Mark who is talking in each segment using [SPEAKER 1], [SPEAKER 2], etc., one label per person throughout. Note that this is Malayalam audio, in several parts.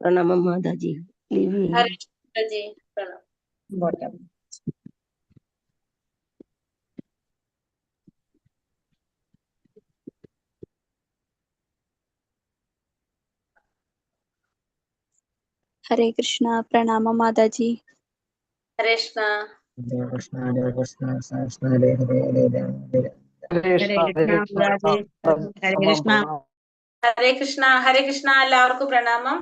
[SPEAKER 1] प्रणाम माता जी।
[SPEAKER 2] हरे कृष्ण जी प्रणाम।
[SPEAKER 3] हरे कृष्णा प्रणाम माता जी।
[SPEAKER 2] हरे कृष्ण
[SPEAKER 4] हरे कृष्ण हरे कृष्ण कृष्ण हरे हरे हरे राम हरे
[SPEAKER 2] हरे कृष्ण എല്ലാവർക്കും പ്രണാമം.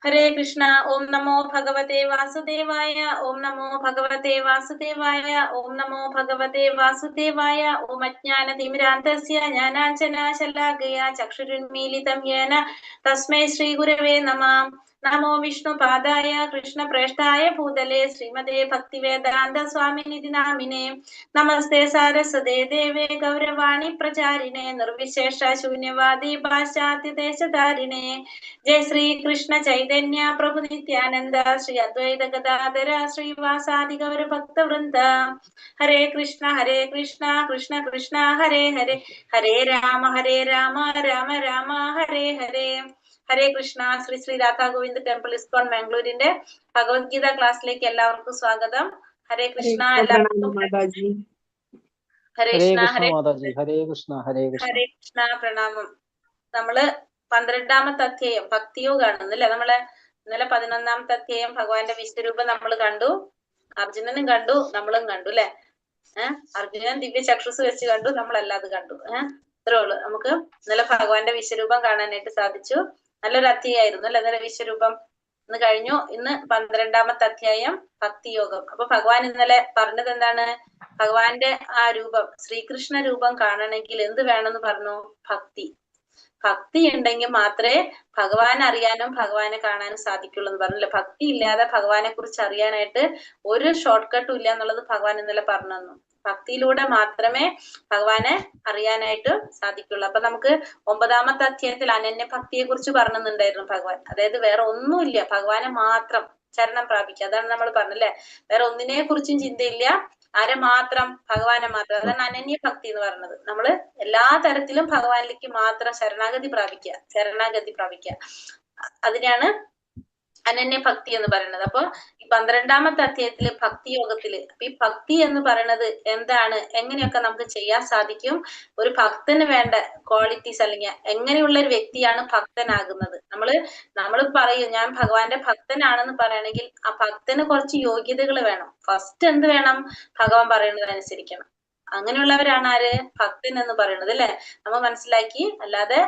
[SPEAKER 2] ഹരേ കൃഷ്ണ. ഓം നമോ ഭഗവതേ വാസുദേവായ. ഓം നമോ ഭഗവതേ വാസുദേവായ. ഓം നമോ ഭഗവതേ വാസുദേവായ. ഓം അജ്ഞാനതിമിരാന്തസ്യ ജ്ഞാനാഞ്ജനശലാകയ ചക്ഷുരുന്മീലിതം യേന തസ്മൈ ശ്രീ ഗുരവേ നമഃ. നമോ വിഷ്ണുപാദായ കൃഷ്ണപ്രേഷ്ഠായ ഭൂതലേ ശ്രീമതേ ഭക്തിവേദാന്ത സ്വാമിനിധി നാമിനേ. നമസ്തേ സാരസ്വതേ ദേവേ ഗൗരവാണി പ്രചാരിണേ നിർവിശേഷ ശൂന്യവാദി പാശ്ചാത്യദേശധാരിണേ. ജയ ശ്രീ കൃഷ്ണ ചൈതന്യ പ്രഭു നിത്യാനന്ദ ശ്രീ അദ്വൈത ഗദാധര ശ്രീവാസാദി ഗൗര ഭക്തവൃന്ദ. ഹരേ കൃഷ്ണ കൃഷ്ണ കൃഷ്ണ ഹരേ ഹരേ. ഹരേ രാമ രാമ രാമ ഹരേ ഹരേ. ഹരേ കൃഷ്ണ. ശ്രീ ശ്രീ രാധാ ഗോവിന്ദ് ടെമ്പിൾ ഇസ്കോൺ ബാംഗ്ലൂരിന്റെ ഭഗവത്ഗീത ക്ലാസ്സിലേക്ക് എല്ലാവർക്കും സ്വാഗതം. ഹരേ കൃഷ്ണ. എല്ലാവർക്കും ഹരേ കൃഷ്ണ. ഹരേ കൃഷ്ണ പ്രണാമം. നമ്മള് 12ാമത്തെ അധ്യായം ഭക്തിയോഗാണ് അല്ലേ. നമ്മള് ഇന്നലെ 11ാമത്തെ അധ്യായം ഭഗവാന്റെ വിശ്വരൂപം നമ്മൾ കണ്ടു. അർജുനനും കണ്ടു, നമ്മളും കണ്ടു അല്ലെ. അർജുനൻ ദിവ്യ ചക്ഷുസ് വെച്ച് കണ്ടു, നമ്മളല്ലാതെ കണ്ടു. ഇത്രേ ഉള്ളു. നമുക്ക് ഇന്നലെ ഭഗവാന്റെ വിശ്വരൂപം കാണാനായിട്ട് സാധിച്ചു. നല്ലൊരു അധ്യായമായിരുന്നു അല്ലെ ഇന്നലെ വിശ്വരൂപം. ഇന്ന് കഴിഞ്ഞു. ഇന്ന് 12ാമത്തെ അധ്യായം ഭക്തിയോഗം. അപ്പൊ ഭഗവാൻ ഇന്നലെ പറഞ്ഞത് എന്താണ്? ഭഗവാന്റെ ആ രൂപം, ശ്രീകൃഷ്ണ രൂപം കാണണമെങ്കിൽ എന്ത് വേണമെന്ന് പറഞ്ഞു? ഭക്തി. ഭക്തി ഉണ്ടെങ്കിൽ മാത്രമേ ഭഗവാൻ അറിയാനും ഭഗവാനെ കാണാനും സാധിക്കുള്ളൂ എന്ന് പറഞ്ഞില്ല. ഭക്തി ഇല്ലാതെ ഭഗവാനെ കുറിച്ച് അറിയാനായിട്ട് ഒരു ഷോർട്ട് കട്ടും ഇല്ല എന്നുള്ളത് ഭഗവാൻ ഇന്നലെ പറഞ്ഞു തന്നു. ഭക്തിയിലൂടെ മാത്രമേ ഭഗവാനെ അറിയാനായിട്ട് സാധിക്കുള്ളൂ. അപ്പൊ നമുക്ക് 9ാമത്തെ അധ്യായത്തിൽ അനന്യ ഭക്തിയെ കുറിച്ച് പറഞ്ഞിട്ടുണ്ടായിരുന്നു ഭഗവാൻ. അതായത് വേറെ ഒന്നുമില്ല, ഭഗവാനെ മാത്രം ശരണം പ്രാപിക്കുക. അതാണ് നമ്മൾ പറഞ്ഞല്ലേ. വേറെ ഒന്നിനെ കുറിച്ചും ചിന്തയില്ല. ആരെ മാത്രം? ഭഗവാനെ മാത്രം. അതാണ് അനന്യ ഭക്തി എന്ന് പറയുന്നത്. നമ്മള് എല്ലാ തരത്തിലും ഭഗവാനിലേക്ക് മാത്രം ശരണാഗതി പ്രാപിക്കുക. അതിനാണ് അനന്യ ഭക്തി എന്ന് പറയുന്നത്. അപ്പൊ ഈ 12ാമത്തെ അധ്യായത്തില് ഭക്തി യോഗത്തില് ഈ ഭക്തി എന്ന് പറയുന്നത് എന്താണ്, എങ്ങനെയൊക്കെ നമുക്ക് ചെയ്യാൻ സാധിക്കും, ഒരു ഭക്തന് വേണ്ട ക്വാളിറ്റീസ്, അല്ലെങ്കിൽ എങ്ങനെയുള്ള ഒരു വ്യക്തിയാണ് ഭക്തനാകുന്നത്. നമ്മൾ പറയും ഞാൻ ഭഗവാന്റെ ഭക്തനാണെന്ന് പറയണമെങ്കിൽ ആ ഭക്തന് കുറച്ച് യോഗ്യതകൾ വേണം. ഫസ്റ്റ് എന്ത് വേണം? ഭഗവാൻ പറയുന്നത് അനുസരിക്കണം. അങ്ങനെയുള്ളവരാണ് ആര്? ഭക്തൻ എന്ന് പറയുന്നത് അല്ലെ. നമ്മൾ മനസ്സിലാക്കി. അല്ലാതെ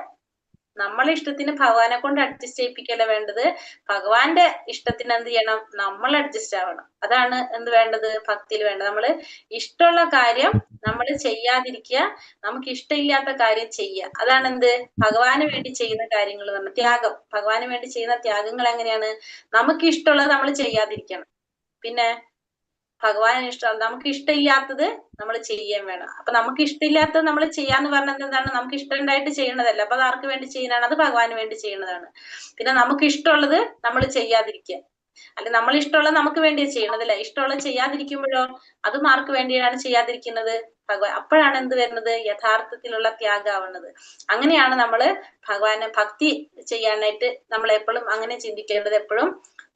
[SPEAKER 2] നമ്മളെ ഇഷ്ടത്തിന് ഭഗവാനെ കൊണ്ട് അഡ്ജസ്റ്റ് ചെയ്യിപ്പിക്കല്ല വേണ്ടത്. ഭഗവാന്റെ ഇഷ്ടത്തിന് എന്ത് ചെയ്യണം? നമ്മൾ അഡ്ജസ്റ്റ് ആവണം. അതാണ് എന്ത് വേണ്ടത്? ഭക്തിയിൽ വേണ്ടത്. നമ്മള് ഇഷ്ടമുള്ള കാര്യം നമ്മൾ ചെയ്യാതിരിക്കുക, നമുക്ക് ഇഷ്ടമില്ലാത്ത കാര്യം ചെയ്യുക. അതാണ് എന്ത്? ഭഗവാന് വേണ്ടി ചെയ്യുന്ന കാര്യങ്ങൾ എന്ന്. ത്യാഗം. ഭഗവാന് വേണ്ടി ചെയ്യുന്ന ത്യാഗങ്ങൾ എങ്ങനെയാണ്? നമുക്ക് ഇഷ്ടമുള്ളത് നമ്മൾ ചെയ്യാതിരിക്കണം. പിന്നെ ഭഗവാന് ഇഷ്ടം, നമുക്ക് ഇഷ്ടമില്ലാത്തത് നമ്മൾ ചെയ്യാൻ വേണം. അപ്പൊ നമുക്ക് ഇഷ്ടമില്ലാത്തത് നമ്മൾ ചെയ്യാന്ന് പറഞ്ഞത് എന്താണ്? നമുക്ക് ഇഷ്ടം ഉണ്ടായിട്ട് ചെയ്യണതല്ല. അപ്പൊ അത് ആർക്ക് വേണ്ടി ചെയ്യുന്നതാണ്? അത് ഭഗവാന് വേണ്ടി ചെയ്യുന്നതാണ്. പിന്നെ നമുക്ക് ഇഷ്ടമുള്ളത് നമ്മൾ ചെയ്യാതിരിക്കുക. അല്ലെ നമ്മൾ ഇഷ്ടമുള്ളത് നമുക്ക് വേണ്ടി ചെയ്യണതല്ല. ഇഷ്ടമുള്ളത് ചെയ്യാതിരിക്കുമ്പോഴോ അതും ആർക്ക് വേണ്ടിയാണ് ചെയ്യാതിരിക്കുന്നത്? ഭഗവാൻ. അപ്പോഴാണ് എന്ത് വരുന്നത്? യഥാർത്ഥത്തിലുള്ള ത്യാഗമാവുന്നത്. അങ്ങനെയാണ് നമ്മള് ഭഗവാനെ ഭക്തി ചെയ്യാനായിട്ട് നമ്മൾ എപ്പോഴും അങ്ങനെ ചിന്തിക്കേണ്ടത്. എപ്പോഴും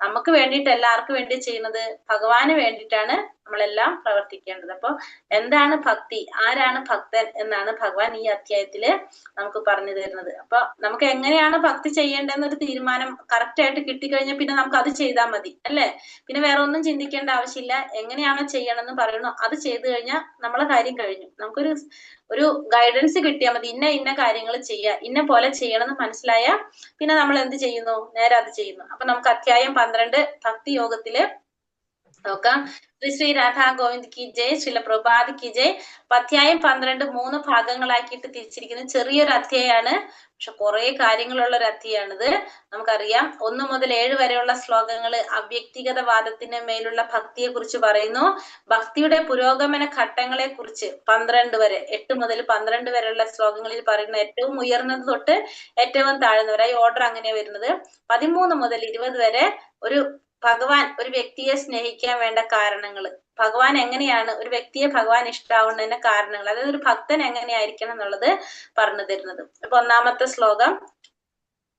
[SPEAKER 2] നമുക്ക് വേണ്ടിയിട്ട് എല്ലാവർക്കും വേണ്ടി ചെയ്യുന്നത് ഭഗവാന് വേണ്ടിയിട്ടാണ് നമ്മളെല്ലാം പ്രവർത്തിക്കേണ്ടത്. അപ്പൊ എന്താണ് ഭക്തി, ആരാണ് ഭക്തൻ എന്നാണ് ഭഗവാൻ ഈ അധ്യായത്തില് നമുക്ക് പറഞ്ഞു തരുന്നത്. അപ്പൊ നമുക്ക് എങ്ങനെയാണ് ഭക്തി ചെയ്യേണ്ടതെന്നൊരു തീരുമാനം കറക്റ്റ് ആയിട്ട് കിട്ടിക്കഴിഞ്ഞാൽ പിന്നെ നമുക്ക് അത് ചെയ്താൽ മതി അല്ലെ. പിന്നെ വേറെ ഒന്നും ചിന്തിക്കേണ്ട ആവശ്യമില്ല. എങ്ങനെയാണോ ചെയ്യണമെന്ന് പറയണോ അത് ചെയ്തു കഴിഞ്ഞാൽ നമ്മളെ കാര്യം കഴിഞ്ഞു. നമുക്കൊരു ഗൈഡൻസ് കിട്ടിയാൽ മതി. ഇന്ന കാര്യങ്ങൾ ചെയ്യുക, ഇന്ന പോലെ ചെയ്യണമെന്ന് മനസ്സിലായാൽ പിന്നെ നമ്മൾ എന്ത് ചെയ്യുന്നു? നേരെ അത് ചെയ്യുന്നു. അപ്പൊ നമുക്ക് അധ്യായം 12 ഭക്തി യോഗത്തില് നോക്കാം. ശ്രീ ശ്രീ രാധാ ഗോവിന്ദ് കി ജയ്, ശ്രീല പ്രഭുപാദ് കി ജയ്. അധ്യായം 12 3 ഭാഗങ്ങളാക്കിയിട്ട് തിരിച്ചിരിക്കുന്ന ചെറിയൊരു അധ്യായമാണ്. പക്ഷെ കുറെ കാര്യങ്ങളുള്ള ഒരു അധ്യായമാണിത്. നമുക്കറിയാം 1 മുതൽ 7 വരെയുള്ള ശ്ലോകങ്ങൾ അവ്യക്തിഗതവാദത്തിന് മേലുള്ള ഭക്തിയെ കുറിച്ച് പറയുന്നു. ഭക്തിയുടെ പുരോഗമന ഘട്ടങ്ങളെ കുറിച്ച് 12 വരെ 8 മുതൽ 12 വരെയുള്ള ശ്ലോകങ്ങളിൽ പറയുന്ന ഏറ്റവും ഉയർന്നത് തൊട്ട് ഏറ്റവും താഴ്ന്നവരായി ഓർഡർ അങ്ങനെ വരുന്നത്. 13 മുതൽ 20 വരെ ഭഗവാൻ ഒരു വ്യക്തിയെ സ്നേഹിക്കാൻ വേണ്ട കാരണങ്ങൾ, ഭഗവാൻ എങ്ങനെയാണ് ഒരു വ്യക്തിയെ ഭഗവാൻ ഇഷ്ടാവുന്നതിന്റെ കാരണങ്ങൾ, അതായത് ഒരു ഭക്തൻ എങ്ങനെയായിരിക്കണം എന്നുള്ളത് പറഞ്ഞു തരുന്നത്. അപ്പൊ 1ാമത്തെ ശ്ലോകം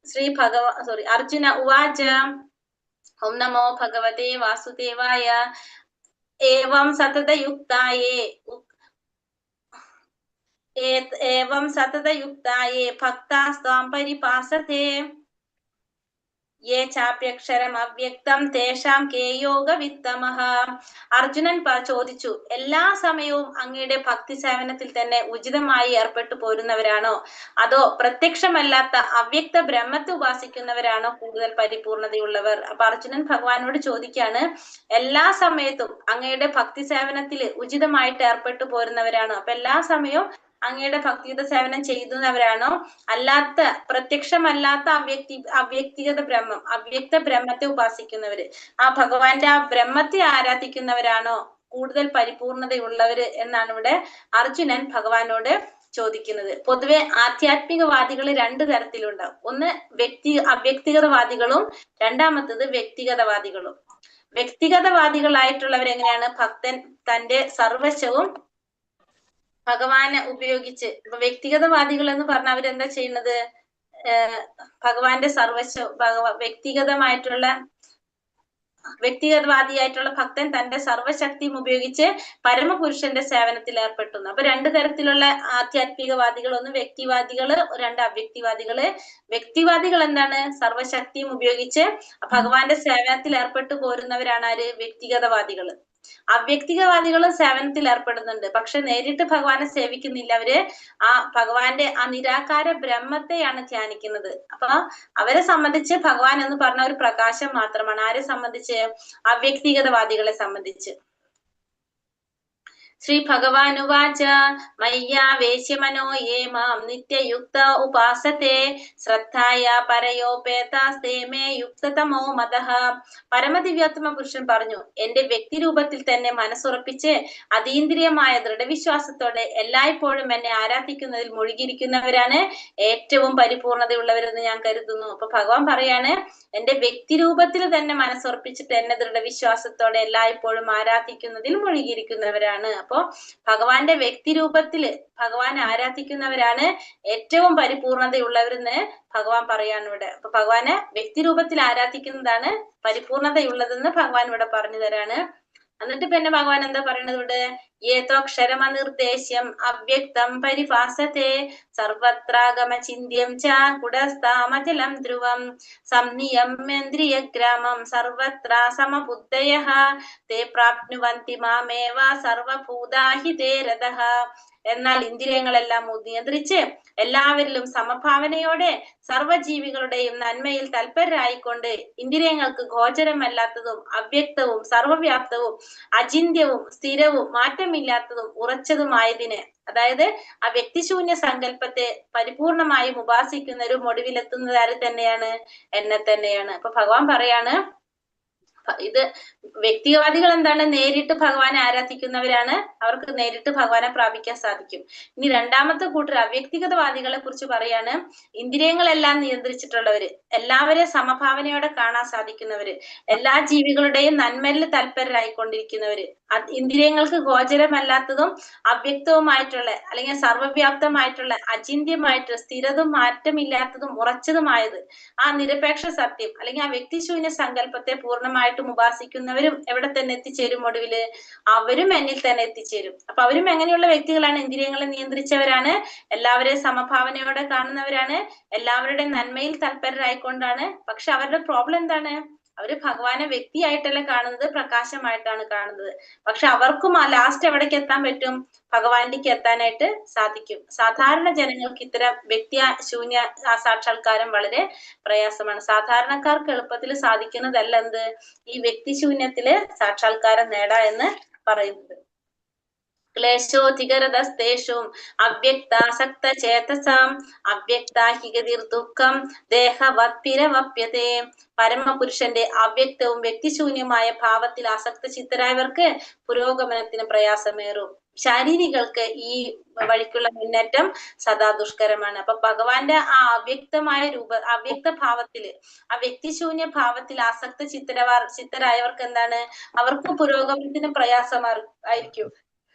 [SPEAKER 2] अर्जुन उवाच ओम नमो भगवते वासुदेवाय एवं सततयुक्ताये भक्तास्त्वां परिपासते ये चाप्यक्षരം അവ്യക്തം തേഷാം കേ യോഗവിത്തമഃ. അർജുനൻ ചോദിച്ചു, എല്ലാ സമയവും അങ്ങയുടെ ഭക്തി സേവനത്തിൽ തന്നെ ഉചിതമായി ഏർപ്പെട്ടു പോരുന്നവരാണോ, അതോ പ്രത്യക്ഷമല്ലാത്ത അവ്യക്ത ബ്രഹ്മത്തെ ഉപാസിക്കുന്നവരാണോ കൂടുതൽ പരിപൂർണതയുള്ളവർ? അപ്പൊ അർജുനൻ ഭഗവാനോട് ചോദിക്കാണ്, എല്ലാ സമയത്തും അങ്ങയുടെ ഭക്തി സേവനത്തിൽ ഉചിതമായിട്ട് ഏർപ്പെട്ടു പോരുന്നവരാണോ, അപ്പൊ എല്ലാ സമയവും അങ്ങയുടെ ഭക്തിയുത സേവനം ചെയ്യുന്നവരാണോ, അല്ലാത്ത പ്രത്യക്ഷമല്ലാത്ത അവ്യക്തിഗത ബ്രഹ്മം അവ്യക്ത ബ്രഹ്മത്തെ ഉപാസിക്കുന്നവര്, ആ ഭഗവാന്റെ ആ ബ്രഹ്മത്തെ ആരാധിക്കുന്നവരാണോ കൂടുതൽ പരിപൂർണതയുള്ളവര് എന്നാണ് ഇവിടെ അർജുനൻ ഭഗവാനോട് ചോദിക്കുന്നത്. പൊതുവെ ആധ്യാത്മികവാദികൾ രണ്ടു തരത്തിലുണ്ടാവും. ഒന്ന് അവ്യക്തിഗതവാദികളും രണ്ടാമത്തത് വ്യക്തിഗതവാദികളും. വ്യക്തിഗതവാദികളായിട്ടുള്ളവരെങ്ങനെയാണ്, ഭക്തൻ തന്റെ സർവസ്വവും ഭഗവാനെ ഉപയോഗിച്ച്, ഇപ്പൊ വ്യക്തിഗതവാദികൾ എന്ന് പറഞ്ഞാൽ അവരെന്താ ചെയ്യുന്നത്, ഭഗവാന്റെ വ്യക്തിഗതവാദിയായിട്ടുള്ള ഭക്തൻ തന്റെ സർവശക്തിയും ഉപയോഗിച്ച് പരമപുരുഷന്റെ സേവനത്തിൽ ഏർപ്പെട്ടുന്നു. അപ്പൊ രണ്ടു തരത്തിലുള്ള ആധ്യാത്മികവാദികൾ, ഒന്ന് വ്യക്തിവാദികള്, രണ്ട് അവ്യക്തിവാദികള്. വ്യക്തിവാദികൾ എന്താണ്, സർവശക്തിയും ഉപയോഗിച്ച് ഭഗവാന്റെ സേവനത്തിൽ ഏർപ്പെട്ടു പോരുന്നവരാണ് ആര്, വ്യക്തിഗതവാദികള്. അവ്യക്തികവാദികളും സേവനത്തിൽ ഏർപ്പെടുന്നുണ്ട്, പക്ഷെ നേരിട്ട് ഭഗവാനെ സേവിക്കുന്നില്ല. അവര് ആ ഭഗവാന്റെ ആ നിരാകാര ബ്രഹ്മത്തെയാണ് ധ്യാനിക്കുന്നത്. അപ്പൊ അവരെ സംബന്ധിച്ച് ഭഗവാൻ എന്ന് പറഞ്ഞ ഒരു പ്രകാശം മാത്രമാണ്. ആരെ സംബന്ധിച്ച്, അവ്യക്തിഗതവാദികളെ സംബന്ധിച്ച്. ശ്രീ ഭഗവാനുവാച മയ്യാവേശ്യമനോ യേ മാം നിത്യയുക്ത ഉപാസത്തെ ശ്രദ്ധായ പരയോപേതാസ്തേ മേ യുക്തതമോ മതഃ. പരമദിവ്യോത്തമ പുരുഷൻ പറഞ്ഞു, എന്റെ വ്യക്തി രൂപത്തിൽ തന്നെ മനസ്സുറപ്പിച്ച് അതീന്ദ്രിയമായ ദൃഢവിശ്വാസത്തോടെ എല്ലായ്പ്പോഴും എന്നെ ആരാധിക്കുന്നതിൽ മുഴുകിയിരിക്കുന്നവരാണ് ഏറ്റവും പരിപൂർണതയുള്ളവരെന്ന് ഞാൻ കരുതുന്നു. അപ്പൊ ഭഗവാൻ പറയാണ്, എന്റെ വ്യക്തി രൂപത്തിൽ തന്നെ മനസ്സുറപ്പിച്ചിട്ട് എന്നെ ദൃഢവിശ്വാസത്തോടെ എല്ലായ്പ്പോഴും ആരാധിക്കുന്നതിൽ മുഴുകിയിരിക്കുന്നവരാണ്. അപ്പൊ ഭഗവാന്റെ വ്യക്തി രൂപത്തില് ഭഗവാനെ ആരാധിക്കുന്നവരാണ് ഏറ്റവും പരിപൂർണതയുള്ളവരെന്ന് ഭഗവാൻ പറയാണ് ഇവിടെ. അപ്പൊ ഭഗവാനെ വ്യക്തി രൂപത്തിൽ ആരാധിക്കുന്നതാണ് പരിപൂർണതയുള്ളതെന്ന് ഭഗവാൻ ഇവിടെ പറഞ്ഞു തരാണ്. എന്നിട്ട് പിന്നെ ഭഗവാൻ എന്താ പറയുന്നത് ഇവിടെ, ഏതോക്ഷരമനിർദ്ദേശ്യം അവ്യക്തം പരിഭാസത്തെ സർവത്രാഗമ ചിന്യം ച കുടസ്ഥാമചലം ധ്രുവം സംനിയമ്യേന്ദ്രിയഗ്രാമം സർവത്ര സമബുദ്ധയഃ തേ പ്രാപ്നുവന്തി മാമേവ സർവഭൂതാഹിതേ രതഃ. എന്നാൽ ഇന്ദ്രിയങ്ങളെല്ലാം നിയന്ത്രിച്ച് എല്ലാവരിലും സമഭാവനയോടെ സർവജീവികളുടെയും നന്മയിൽ തൽപരരായിക്കൊണ്ട് ഇന്ദ്രിയങ്ങൾക്ക് ഗോചരമല്ലാത്തതും അവ്യക്തവും സർവവ്യാപ്തവും അചിന്യവും സ്ഥിരവും മാറ്റമില്ലാത്തതും ഉറച്ചതുമായതിന്, അതായത് ആ വ്യക്തിശൂന്യ സങ്കല്പത്തെ പരിപൂർണമായും ഉപാസിക്കുന്നവരും ഒടുവിലെത്തുന്നത് ആര് തന്നെയാണ്, എന്നെ തന്നെയാണ്. അപ്പൊ ഭഗവാൻ പറയാണ്, ഇത് വ്യക്തിവാദികൾ എന്താണ്, നേരിട്ട് ഭഗവാനെ ആരാധിക്കുന്നവരാണ്, അവർക്ക് നേരിട്ട് ഭഗവാനെ പ്രാപിക്കാൻ സാധിക്കും. ഇനി രണ്ടാമത്തെ കൂട്ടർ അവ്യക്തിഗതവാദികളെ കുറിച്ച് പറയാണ്, ഇന്ദ്രിയങ്ങളെല്ലാം നിയന്ത്രിച്ചിട്ടുള്ളവര്, എല്ലാവരെയും സമഭാവനയോടെ കാണാൻ സാധിക്കുന്നവര്, എല്ലാ ജീവികളുടെയും നന്മയിൽ തൽപരരായിക്കൊണ്ടിരിക്കുന്നവര്, ഇന്ദ്രിയങ്ങൾക്ക് ഗോചരമല്ലാത്തതും അവ്യക്തവുമായിട്ടുള്ള അല്ലെങ്കിൽ സർവവ്യാപ്തമായിട്ടുള്ള അചിന്യമായിട്ടുള്ള സ്ഥിരതും മാറ്റമില്ലാത്തതും ഉറച്ചതുമായത് ആ നിരപേക്ഷ സത്യം അല്ലെങ്കിൽ ആ വ്യക്തിശൂന്യ സങ്കല്പത്തെ പൂർണ്ണമായിട്ടും ഉപാസിക്കുന്നവരും എവിടെ തന്നെ എത്തിച്ചേരും, ഒടുവില് അവരും എന്നിൽ തന്നെ എത്തിച്ചേരും. അപ്പൊ അവരും എങ്ങനെയുള്ള വ്യക്തികളാണ്, ഇന്ദ്രിയങ്ങളെ നിയന്ത്രിച്ചവരാണ്, എല്ലാവരെയും സമഭാവനയോടെ കാണുന്നവരാണ്, എല്ലാവരുടെയും നന്മയിൽ തൽപരരായിക്കൊണ്ടാണ്. പക്ഷെ അവരുടെ പ്രോബ്ലം എന്താണ്, അവര് ഭഗവാനെ വ്യക്തിയായിട്ടല്ല കാണുന്നത്, പ്രകാശമായിട്ടാണ് കാണുന്നത്. പക്ഷെ അവർക്കും ആ ലാസ്റ്റ് എവിടേക്ക് എത്താൻ പറ്റും, ഭഗവാനിലേക്ക് എത്താനായിട്ട് സാധിക്കും. സാധാരണ ജനങ്ങൾക്ക് ഇത്തരം വ്യക്തിശൂന്യ സാക്ഷാത്കാരം വളരെ പ്രയാസമാണ്. സാധാരണക്കാർക്ക് എളുപ്പത്തിൽ സാധിക്കുന്നതല്ല എന്ത്, ഈ വ്യക്തിശൂന്യത്തില് സാക്ഷാത്കാരം നേടാ എന്ന് പറയുന്നത്. ക്ലേശോധികരതസ്തേഷും അവ്യക്താസക്ത ചേതസാം അവ്യക്താഹിഗതിർ ദുഃഖം ദേഹവത്പിരവപ്യതേ. പരമപുരുഷന്റെ അവ്യക്തവും വ്യക്തിശൂന്യമായ ഭാവത്തിൽ ആസക്ത ചിത്തരായവർക്ക് പുരോഗമനത്തിന് പ്രയാസമേറും. ശാരീരികൾക്ക് ഈ വഴിക്കുള്ള മുന്നേറ്റം സദാ ദുഷ്കരമാണ്. അപ്പൊ ഭഗവാന്റെ ആ അവ്യക്തമായ അവ്യക്ത ഭാവത്തില്, ആ വ്യക്തിശൂന്യ ഭാവത്തിൽ ആസക്ത ചിത്തരായവർക്ക് എന്താണ്, അവർക്ക് പുരോഗമനത്തിന് പ്രയാസമായിരിക്കും.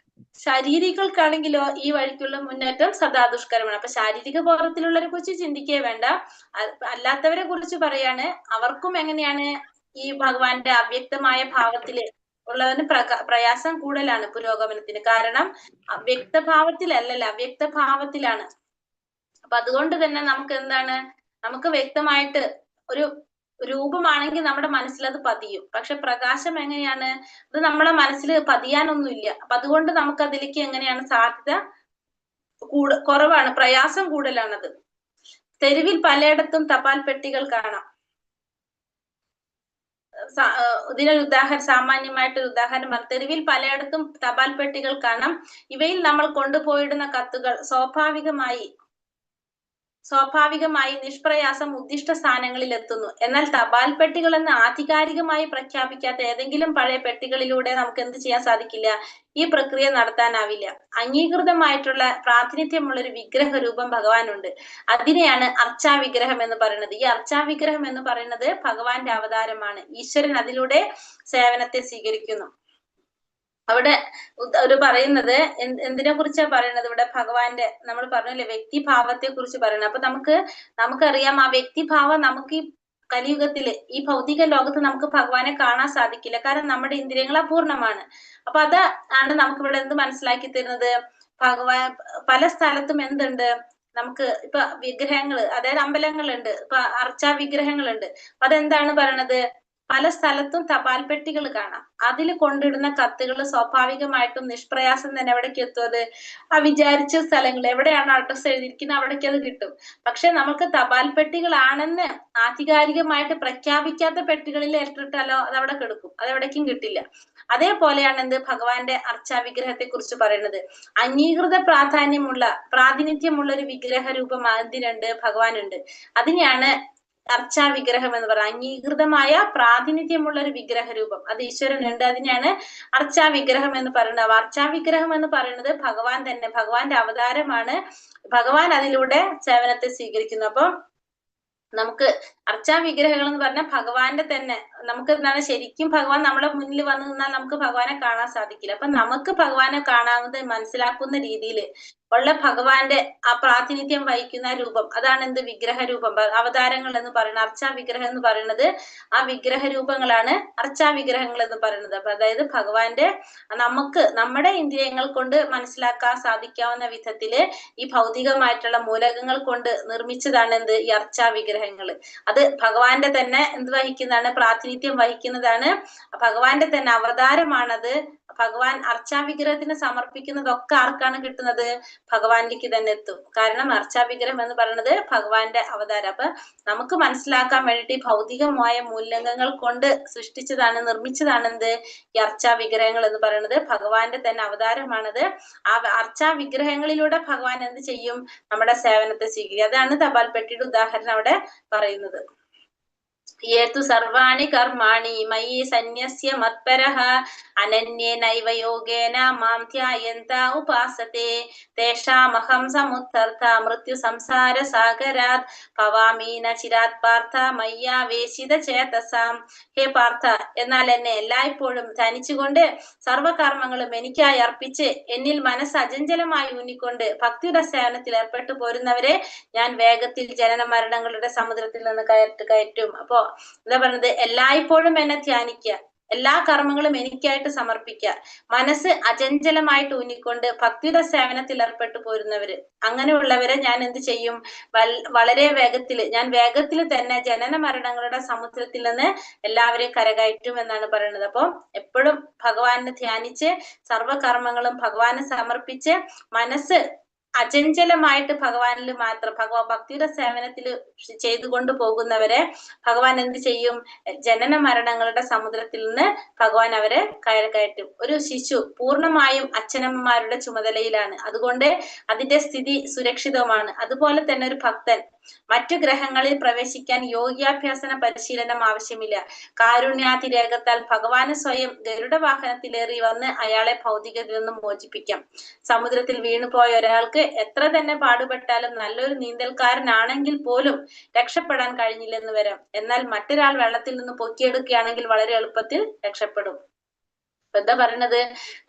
[SPEAKER 2] ശാരീരികൾക്കാണെങ്കിലോ ഈ വഴിക്കുള്ള മുന്നേറ്റം സദാ ദുഷ്കരമാണ്. അപ്പൊ ശാരീരിക ബോധത്തിലുള്ളവരെ കുറിച്ച് ചിന്തിക്കേ വേണ്ട. അല്ലാത്തവരെ കുറിച്ച് പറയാണ്, അവർക്കും എങ്ങനെയാണ് ഈ ഭഗവാന്റെ അവ്യക്തമായ ഭാവത്തില് ഉള്ളവന് പ്രയാസം കൂടുതലാണ് പുരോഗമനത്തിന്. കാരണം വ്യക്തഭാവത്തിലല്ലല്ല, അവ്യക്ത ഭാവത്തിലാണ്. അപ്പൊ അതുകൊണ്ട് തന്നെ നമുക്ക് എന്താണ്, നമുക്ക് വ്യക്തമായിട്ട് ഒരു രൂപമാണെങ്കിൽ നമ്മുടെ മനസ്സിൽ അത് പതിയും. പക്ഷെ പ്രകാശം എങ്ങനെയാണ്, അത് നമ്മളെ മനസ്സിൽ പതിയാനൊന്നുമില്ല. അപ്പൊ അതുകൊണ്ട് നമുക്ക് അതിലേക്ക് എങ്ങനെയാണ് സാധ്യത കുറവാണ്, പ്രയാസം കൂടുതലാണത്. തെരുവിൽ പലയിടത്തും തപാൽ പെട്ടികൾ കാണാം. ഇതിനൊരു ഉദാഹരണം, സാമാന്യമായിട്ടൊരു ഉദാഹരണം, തെരുവിൽ പലയിടത്തും തപാൽ പെട്ടികൾ കാണാം. ഇവയിൽ നമ്മൾ കൊണ്ടുപോയിടുന്ന കത്തുകൾ സ്വാഭാവികമായി നിഷ്പ്രയാസം ഉദ്ദിഷ്ട സ്ഥാനങ്ങളിൽ എത്തുന്നു. എന്നാൽ തപാൽ പെട്ടികൾ എന്ന് ആധികാരികമായി പ്രഖ്യാപിക്കാത്ത ഏതെങ്കിലും പഴയ പെട്ടികളിലൂടെ നമുക്ക് എന്ത് ചെയ്യാൻ സാധിക്കില്ല, ഈ പ്രക്രിയ നടത്താനാവില്ല. അംഗീകൃതമായിട്ടുള്ള പ്രാതിനിധ്യമുള്ള ഒരു വിഗ്രഹ രൂപം ഭഗവാനുണ്ട്. അതിനെയാണ് അർച്ചാവിഗ്രഹം എന്ന് പറയുന്നത്. ഈ അർച്ചാവിഗ്രഹം എന്ന് പറയുന്നത് ഭഗവാന്റെ അവതാരമാണ്. ഈശ്വരൻ അതിലൂടെ സേവനത്തെ സ്വീകരിക്കുന്നു. അവിടെ ഒരു പറയുന്നത് എന്തിനെ കുറിച്ചാ പറയുന്നത്, ഇവിടെ ഭഗവാന്റെ നമ്മൾ പറഞ്ഞില്ലേ വ്യക്തിഭാവത്തെ കുറിച്ച് പറയുന്നത്. അപ്പൊ നമുക്കറിയാം ആ വ്യക്തിഭാവം നമുക്ക് ഈ കലിയുഗത്തില് ഈ ഭൗതിക ലോകത്ത് നമുക്ക് ഭഗവാനെ കാണാൻ സാധിക്കില്ല. കാരണം നമ്മുടെ ഇന്ദ്രിയങ്ങൾ അപൂർണമാണ്. അപ്പൊ അതാണ് നമുക്ക് ഇവിടെ എന്ത് മനസ്സിലാക്കി തരുന്നത്, ഭഗവാൻ പല സ്ഥലത്തും എന്തുണ്ട്, നമുക്ക് ഇപ്പൊ വിഗ്രഹങ്ങൾ, അതായത് അമ്പലങ്ങളുണ്ട്, ഇപ്പൊ അർച്ചാ വിഗ്രഹങ്ങളുണ്ട്. അതെന്താണ് പറയണത്, പല സ്ഥലത്തും തപാൽ പെട്ടികൾ കാണാം. അതിൽ കൊണ്ടിടുന്ന കത്തുകൾ സ്വാഭാവികമായിട്ടും നിഷ്പ്രയാസം തന്നെ എവിടേക്ക് എത്തും, അത് ആ വിചാരിച്ച സ്ഥലങ്ങൾ എവിടെയാണ് അഡ്രസ് എഴുതിയിരിക്കുന്നത് അവിടേക്ക് അത് കിട്ടും. പക്ഷെ നമുക്ക് തപാൽ പെട്ടികളാണെന്ന് ആധികാരികമായിട്ട് പ്രഖ്യാപിക്കാത്ത പെട്ടികളിൽ ഏറ്റിട്ടാലോ അത് അവിടെ കിടക്കും, അത് എവിടേക്കും കിട്ടില്ല. അതേപോലെയാണ് എന്ത് ഭഗവാന്റെ അർച്ചാ വിഗ്രഹത്തെ കുറിച്ച് പറയുന്നത്. അംഗീകൃത പ്രാതിനിധ്യമുള്ള ഒരു വിഗ്രഹ രൂപം അതിനുണ്ട്, ഭഗവാനുണ്ട്. അതിനെയാണ് അർച്ചാ വിഗ്രഹം എന്ന് പറയുന്നത്. അംഗീകൃതമായ പ്രാതിനിധ്യമുള്ള ഒരു വിഗ്രഹ രൂപം അത് ഈശ്വരനുണ്ട്. അതിനെയാണ് അർച്ചാ വിഗ്രഹം എന്ന് പറയുന്നത്. അർച്ചാ വിഗ്രഹം എന്ന് പറയുന്നത് ഭഗവാൻ തന്നെ, ഭഗവാന്റെ അവതാരമാണ്. ഭഗവാൻ അതിലൂടെ സേവനത്തെ സ്വീകരിക്കുന്നു. അപ്പൊ നമുക്ക് അർച്ചാ വിഗ്രഹങ്ങൾ എന്ന് പറഞ്ഞാൽ ഭഗവാന്റെ തന്നെ, നമുക്ക് എന്താണ് ശരിക്കും ഭഗവാൻ നമ്മളെ മുന്നിൽ വന്നു നിന്നാൽ നമുക്ക് ഭഗവാനെ കാണാൻ സാധിക്കില്ല. അപ്പൊ നമുക്ക് ഭഗവാനെ കാണാവുന്ന മനസ്സിലാക്കുന്ന രീതിയിൽ ഉള്ള ഭഗവാന്റെ ആ പ്രാതിനിധ്യം വഹിക്കുന്ന രൂപം, അതാണ് എന്ത് വിഗ്രഹ രൂപം, അവതാരങ്ങൾ എന്ന് പറയുന്നത്. അർച്ചാ വിഗ്രഹം എന്ന് പറയുന്നത് ആ വിഗ്രഹ രൂപങ്ങളാണ് അർച്ചാ വിഗ്രഹങ്ങൾ എന്ന് പറയുന്നത്. അപ്പൊ അതായത് ഭഗവാന്റെ നമുക്ക് നമ്മുടെ ഇന്ദ്രിയങ്ങൾ കൊണ്ട് മനസ്സിലാക്കാൻ സാധിക്കാവുന്ന വിധത്തില് ഈ ഭൗതികമായിട്ടുള്ള മൂലകങ്ങൾ കൊണ്ട് നിർമ്മിച്ചതാണ് എന്ത് ഈ അർച്ചാ വിഗ്രഹങ്ങൾ. അത് ഭഗവാന്റെ തന്നെ എന്ത് വഹിക്കുന്നതാണ്, പ്രാതിനിധ്യം വഹിക്കുന്നതാണ്, ഭഗവാന്റെ തന്നെ അവതാരമാണത്. ഭഗവാൻ അർച്ചാ വിഗ്രഹത്തിന് സമർപ്പിക്കുന്നതൊക്കെ ആർക്കാണ് കിട്ടുന്നത്, ഭഗവാനിലേക്ക് തന്നെ എത്തും. കാരണം അർച്ചാ വിഗ്രഹം എന്ന് പറയുന്നത് ഭഗവാന്റെ അവതാരം. അപ്പൊ നമുക്ക് മനസ്സിലാക്കാൻ വേണ്ടിയിട്ട് ഈ ഭൗതികമായ മൂലകങ്ങൾ കൊണ്ട് സൃഷ്ടിച്ചതാണ്, നിർമ്മിച്ചതാണ് എന്ത് ഈ അർച്ചാ വിഗ്രഹങ്ങൾ എന്ന് പറയുന്നത്. ഭഗവാന്റെ തന്നെ അവതാരമാണത്. ആ അർച്ചാ വിഗ്രഹങ്ങളിലൂടെ ഭഗവാൻ എന്ത് ചെയ്യും, നമ്മുടെ സേവനത്തെ സ്വീകരിക്കും. അതാണ് തപാൽ പെട്ടിയുടെ ഉദാഹരണം അവിടെ പറയുന്നത്. യേതു സർവാണി കർമാണി മയി സന്യസ്യ മത്പരഃ അനന്യേനൈവ യോഗേന മാം ധ്യായന്ത ഉപാസത്തെ തേഷാമഹം സമുദ്ധർത്ത മൃത്യു സംസാര സാഗരാത് ഭവാമീന ചിരാത് പാർത്ഥ മയ്യാവേശിത ചേതസാം. ഹേ പാർത്ഥ, എന്നാൽ എന്നെ എല്ലായ്പ്പോഴും ധനിച്ചുകൊണ്ട് സർവകർമ്മങ്ങളും എനിക്കായി അർപ്പിച്ച് എന്നിൽ മനസ്സ് അചഞ്ചലമായി ഊന്നിക്കൊണ്ട് ഭക്തിയുടെ സേവനത്തിൽ ഏർപ്പെട്ടു പോരുന്നവരെ ഞാൻ വേഗത്തിൽ ജനന മരണങ്ങളുടെ സമുദ്രത്തിൽ നിന്ന് കയറ്റും. അപ്പോ എന്താ പറഞ്ഞത്, എല്ലായ്പ്പോഴും എന്നെ ധ്യാനിക്കുക, എല്ലാ കർമ്മങ്ങളും എനിക്കായിട്ട് സമർപ്പിക്കുക, മനസ്സ് അചഞ്ചലമായിട്ട് ഊന്നിക്കൊണ്ട് ഭക്തിയുടെ സേവനത്തിൽ ഏർപ്പെട്ടു പോരുന്നവര്, അങ്ങനെയുള്ളവരെ ഞാൻ എന്ത് ചെയ്യും, വളരെ വേഗത്തിൽ തന്നെ ജനന മരണങ്ങളുടെ സമുദ്രത്തിൽ നിന്ന് എല്ലാവരെയും കരകയറ്റും എന്നാണ് പറയുന്നത്. അപ്പൊ എപ്പോഴും ഭഗവാനെ ധ്യാനിച്ച് സർവകർമ്മങ്ങളും ഭഗവാന് സമർപ്പിച്ച് മനസ്സ് അചഞ്ചലമായിട്ട് ഭഗവാനിൽ മാത്രം ഭക്തിയുടെ സേവനത്തിൽ ചെയ്തുകൊണ്ട് പോകുന്നവരെ ഭഗവാൻ എന്ത് ചെയ്യും, ജനന മരണങ്ങളുടെ സമുദ്രത്തിൽ നിന്ന് ഭഗവാൻ അവരെ കയറ്റും. ഒരു ശിശു പൂർണ്ണമായും അച്ഛനമ്മമാരുടെ ചുമതലയിലാണ്, അതുകൊണ്ട് അതിന്റെ സ്ഥിതി സുരക്ഷിതവുമാണ്. അതുപോലെ തന്നെ ഒരു ഭക്തൻ മറ്റു ഗ്രഹങ്ങളിൽ പ്രവേശിക്കാൻ യോഗ്യാഭ്യാസന പരിശീലനം ആവശ്യമില്ല. കാരുണ്യാതിരേകത്താൽ ഭഗവാന് സ്വയം ഗരുഡ വാഹനത്തിലേറി വന്ന് അയാളെ ഭൗതികതയിൽ നിന്നും മോചിപ്പിക്കാം. സമുദ്രത്തിൽ വീണുപോയ ഒരാൾക്ക് എത്ര തന്നെ പാടുപെട്ടാലും നല്ലൊരു നീന്തൽക്കാരനാണെങ്കിൽ പോലും രക്ഷപ്പെടാൻ കഴിഞ്ഞില്ലെന്ന് വരാം. എന്നാൽ മറ്റൊരാൾ വെള്ളത്തിൽ നിന്ന് പൊക്കിയെടുക്കുകയാണെങ്കിൽ വളരെ എളുപ്പത്തിൽ രക്ഷപ്പെടും. എന്താ പറയണത്,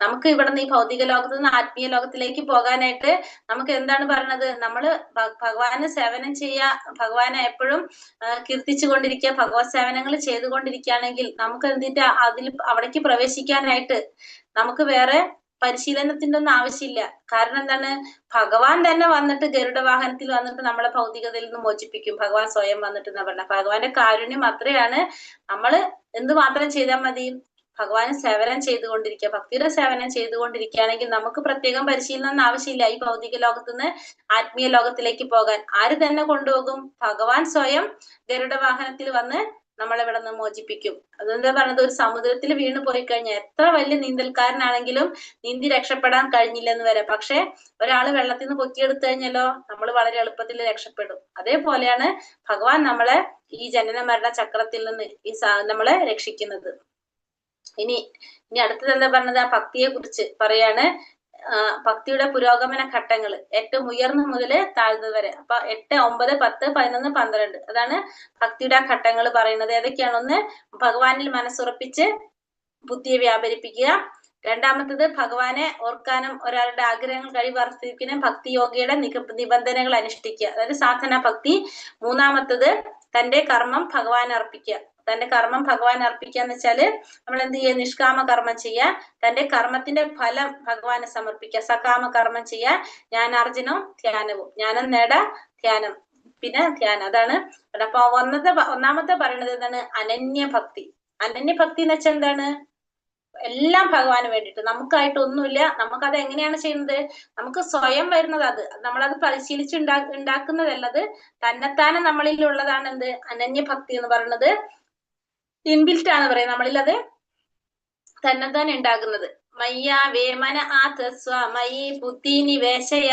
[SPEAKER 2] നമുക്ക് ഇവിടുന്ന് ഈ ഭൗതിക ലോകത്ത് നിന്ന് ആത്മീയ ലോകത്തിലേക്ക് പോകാനായിട്ട് നമുക്ക് എന്താണ് പറയണത്, നമ്മള് ഭഗവാന് സേവനം ചെയ്യാ, ഭഗവാനെ എപ്പോഴും കീർത്തിച്ചു കൊണ്ടിരിക്കുക, ഭഗവത് സേവനങ്ങൾ ചെയ്തുകൊണ്ടിരിക്കുകയാണെങ്കിൽ നമുക്ക് എന്തിട്ട് അതിൽ അവിടേക്ക് പ്രവേശിക്കാനായിട്ട് നമുക്ക് വേറെ പരിശീലനത്തിന്റെ ഒന്നും ആവശ്യമില്ല. കാരണം എന്താണ്, ഭഗവാൻ തന്നെ വന്നിട്ട് ഗരുഡ വാഹനത്തിൽ വന്നിട്ട് നമ്മളെ ഭൗതികതയിൽ നിന്ന് മോചിപ്പിക്കും. ഭഗവാൻ സ്വയം വന്നിട്ട് എന്നാ പറഞ്ഞ, ഭഗവാന്റെ കാരുണ്യം അത്രയാണ്. നമ്മള് എന്ത് മാത്രം ചെയ്താൽ മതി, ഭഗവാന് സേവനം ചെയ്തുകൊണ്ടിരിക്കുക, ഭക്തിയുടെ സേവനം ചെയ്തുകൊണ്ടിരിക്കുകയാണെങ്കിൽ നമുക്ക് പ്രത്യേകം പരിശീലനം ആവശ്യമില്ല. ഈ ഭൗതിക ലോകത്തുനിന്ന് ആത്മീയ ലോകത്തിലേക്ക് പോകാൻ ആര് തന്നെ കൊണ്ടുപോകും, ഭഗവാൻ സ്വയം ഗരുഡ വാഹനത്തിൽ വന്ന് നമ്മളെ ഇവിടെ നിന്ന് മോചിപ്പിക്കും. അതെന്താ പറഞ്ഞത്, ഒരു സമുദ്രത്തിൽ വീണ് പോയി കഴിഞ്ഞാൽ എത്ര വലിയ നീന്തൽക്കാരനാണെങ്കിലും നീന്തി രക്ഷപ്പെടാൻ കഴിഞ്ഞില്ലെന്ന് വരെ, പക്ഷെ ഒരാള് വെള്ളത്തിൽ നിന്ന് പൊക്കിയെടുത്തു കഴിഞ്ഞാലോ നമ്മൾ വളരെ എളുപ്പത്തിൽ രക്ഷപ്പെടും. അതേപോലെയാണ് ഭഗവാൻ നമ്മളെ ഈ ജനന മരണ ചക്രത്തിൽ നിന്ന് നമ്മളെ രക്ഷിക്കുന്നത്. ഇനി അടുത്തത് എന്താ പറഞ്ഞത്, ആ ഭക്തിയെ കുറിച്ച് പറയാണ്. ഭക്തിയുടെ പുരോഗമന ഘട്ടങ്ങൾ ഏറ്റവും ഉയർന്ന മുതൽ താഴ്ന്നത് വരെ. അപ്പൊ 8, 9, 10, 11, 12 അതാണ് ഭക്തിയുടെ ഘട്ടങ്ങൾ പറയുന്നത്. ഏതൊക്കെയാണ്? ഒന്ന്, ഭഗവാനിൽ മനസ്സുറപ്പിച്ച് ബുദ്ധിയെ വ്യാപരിപ്പിക്കുക. രണ്ടാമത്തത്, ഭഗവാനെ ഓർക്കാനും ഒരാളുടെ ആഗ്രഹങ്ങൾ കഴിവർത്തിപ്പിക്കാനും ഭക്തി യോഗയുടെ നിബന്ധനകൾ അനുഷ്ഠിക്കുക, അതായത് സാധന ഭക്തി. മൂന്നാമത്തത്, തന്റെ കർമ്മം ഭഗവാൻ അർപ്പിക്കുക. തന്റെ കർമ്മം ഭഗവാൻ അർപ്പിക്കുക എന്ന് വെച്ചാല് നമ്മൾ എന്ത് ചെയ്യുക, നിഷ്കാമ കർമ്മം ചെയ്യുക, തന്റെ കർമ്മത്തിന്റെ ഫലം ഭഗവാനെ സമർപ്പിക്കുക. സകാമ കർമ്മം ചെയ്യുക, ജ്ഞാനാർജനവും ധ്യാനവും. ജ്ഞാനം നേട, ധ്യാനം, പിന്നെ ധ്യാനം. അതാണ്. അപ്പൊ ഒന്നാമത്തെ പറയുന്നത് എന്താണ്, അനന്യഭക്തി. അനന്യഭക്തി എന്ന് വെച്ചാൽ എന്താണ്, എല്ലാം ഭഗവാന് വേണ്ടിയിട്ട്, നമുക്കായിട്ട് ഒന്നുമില്ല. നമുക്കത് എങ്ങനെയാണ് ചെയ്യുന്നത്, നമുക്ക് സ്വയം വരുന്നത്, അത് നമ്മളത് പരിശീലിച്ച് ഉണ്ടാക്കുന്നതല്ല, അത് തന്നെത്താനെ നമ്മളിൽ ഉള്ളതാണ്. എന്ത്, അനന്യഭക്തി എന്ന് പറയുന്നത് ഇൻബിൽറ്റ് ആണ് പറയുന്നത്, നമ്മളിൽ അത് തന്നെത്താനെ ഉണ്ടാകുന്നത്. മയ്യ വേമന ആതസ്വ മയി ബുദ്ധി നിവേശയ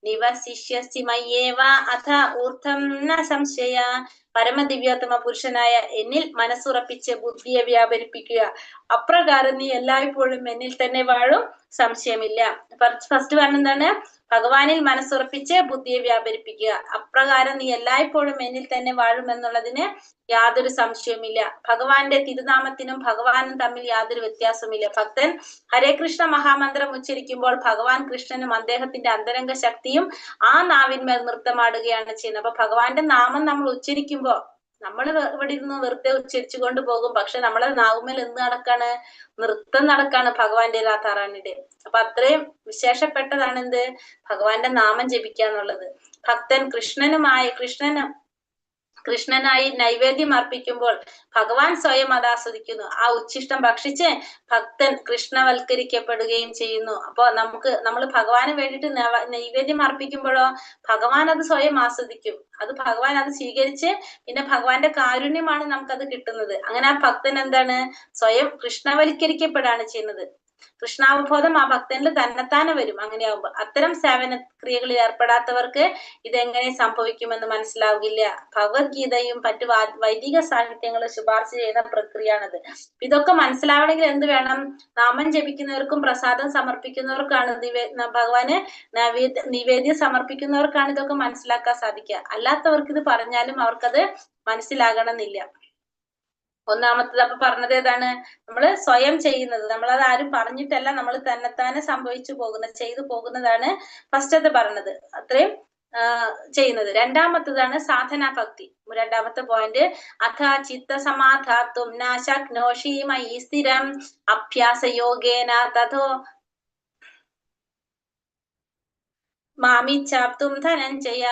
[SPEAKER 2] നിവശിഷ്യസി മയ്യേവ അഥ ഊർധം ന സംശയ. പരമദിവ്യോത്തമ പുരുഷനായ എന്നിൽ മനസ്സുറപ്പിച്ച് ബുദ്ധിയെ വ്യാപരിപ്പിക്കുക, അപ്രകാരം നീ എല്ലായ്പ്പോഴും എന്നിൽ തന്നെ വാഴും, സംശയമില്ല. ഫസ്റ്റ് പറഞ്ഞെന്താണ്, ഭഗവാനിൽ മനസ്സുറപ്പിച്ച് ബുദ്ധിയെ വ്യാപരിപ്പിക്കുക, അപ്രകാരം നീ എല്ലായ്പ്പോഴും എന്നിൽ തന്നെ വാഴും എന്നുള്ളതിന് യാതൊരു സംശയവുമില്ല. ഭഗവാന്റെ തിരുനാമത്തിനും ഭഗവാനും തമ്മിൽ യാതൊരു വ്യത്യാസമില്ല. ഭക്തൻ ഹരേ കൃഷ്ണ മഹാമന്ത്രം ഉച്ചരിക്കുമ്പോൾ ഭഗവാൻ കൃഷ്ണനും അദ്ദേഹത്തിന്റെ അന്തരംഗ ശക്തിയും ആ നാവിന്മേൽ നൃത്തമാടുകയാണ് ചെയ്യുന്നത്. അപ്പൊ ഭഗവാന്റെ നാമം നമ്മൾ ഉച്ചരിക്കുമ്പോ നമ്മൾ ഇവിടെ ഇരുന്ന് വെറുതെ ഉച്ചരിച്ചു കൊണ്ട് പോകും, പക്ഷെ നമ്മളെ നാവുമേൽ എന്ത് നടക്കാണ്, നൃത്തം നടക്കാണ് ഭഗവാന്റെ രാധാറാണിയുടെ. അപ്പൊ അത്രയും വിശേഷപ്പെട്ടതാണ് എന്ത്, ഭഗവാന്റെ നാമം ജപിക്കുക എന്നുള്ളത്. ഭക്തൻ കൃഷ്ണനായി നൈവേദ്യം അർപ്പിക്കുമ്പോൾ ഭഗവാൻ സ്വയം അത് ആസ്വദിക്കുന്നു. ആ ഉച്ഛിഷ്ടം ഭക്ഷിച്ച് ഭക്തൻ കൃഷ്ണവൽക്കരിക്കപ്പെടുകയും ചെയ്യുന്നു. അപ്പൊ നമ്മൾ ഭഗവാന് വേണ്ടിയിട്ട് നൈവേദ്യം അർപ്പിക്കുമ്പോഴോ ഭഗവാൻ അത് സ്വയം ആസ്വദിക്കും. അത് ഭഗവാൻ അത് സ്വീകരിച്ച് പിന്നെ ഭഗവാന്റെ കാരുണ്യമാണ് നമുക്കത് കിട്ടുന്നത്. അങ്ങനെ ആ ഭക്തൻ എന്താണ്, സ്വയം കൃഷ്ണവൽക്കരിക്കപ്പെടാണ് ചെയ്യുന്നത്. കൃഷ്ണാവബോധം ആ ഭക്തനിൽ തന്നെത്താനെ വരും. അങ്ങനെയാവുമ്പോ അത്തരം സേവന ക്രിയകളിൽ ഏർപ്പെടാത്തവർക്ക് ഇതെങ്ങനെ സംഭവിക്കുമെന്ന് മനസ്സിലാവില്ല. ഭഗവത്ഗീതയും മറ്റു വൈദിക സാഹിത്യങ്ങളും ശുപാർശ ചെയ്യുന്ന പ്രക്രിയയാണത്. ഇതൊക്കെ മനസ്സിലാവണമെങ്കിൽ എന്ത് വേണം, നാമം ജപിക്കുന്നവർക്കും പ്രസാദം സമർപ്പിക്കുന്നവർക്കാണ് ഭഗവാന് നിവേദ്യം സമർപ്പിക്കുന്നവർക്കാണ് ഇതൊക്കെ മനസ്സിലാക്കാൻ സാധിക്കുക. അല്ലാത്തവർക്ക് ഇത് പറഞ്ഞാലും അവർക്കത് മനസ്സിലാകണമെന്നില്ല. ഒന്നാമത്തത് അപ്പൊ പറഞ്ഞത് ഏതാണ്, നമ്മള് സ്വയം ചെയ്യുന്നത്, നമ്മളത് ആരും പറഞ്ഞിട്ടല്ല, നമ്മൾ തന്നെത്താനെ ചെയ്തു പോകുന്നതാണ് ഫസ്റ്റത്തെ പറഞ്ഞത്. അത്രയും ചെയ്യുന്നത്. രണ്ടാമത്തതാണ് സാധനാ ഭക്തി. രണ്ടാമത്തെ പോയിന്റ്, അഥ ചിത്ത സമാധാത്തും നാശക്നോഷി മയി സ്ഥിരം അഭ്യാസ യോഗേന തഥോ മാമിച്ചാപ്തും ധനഞ്ജയ.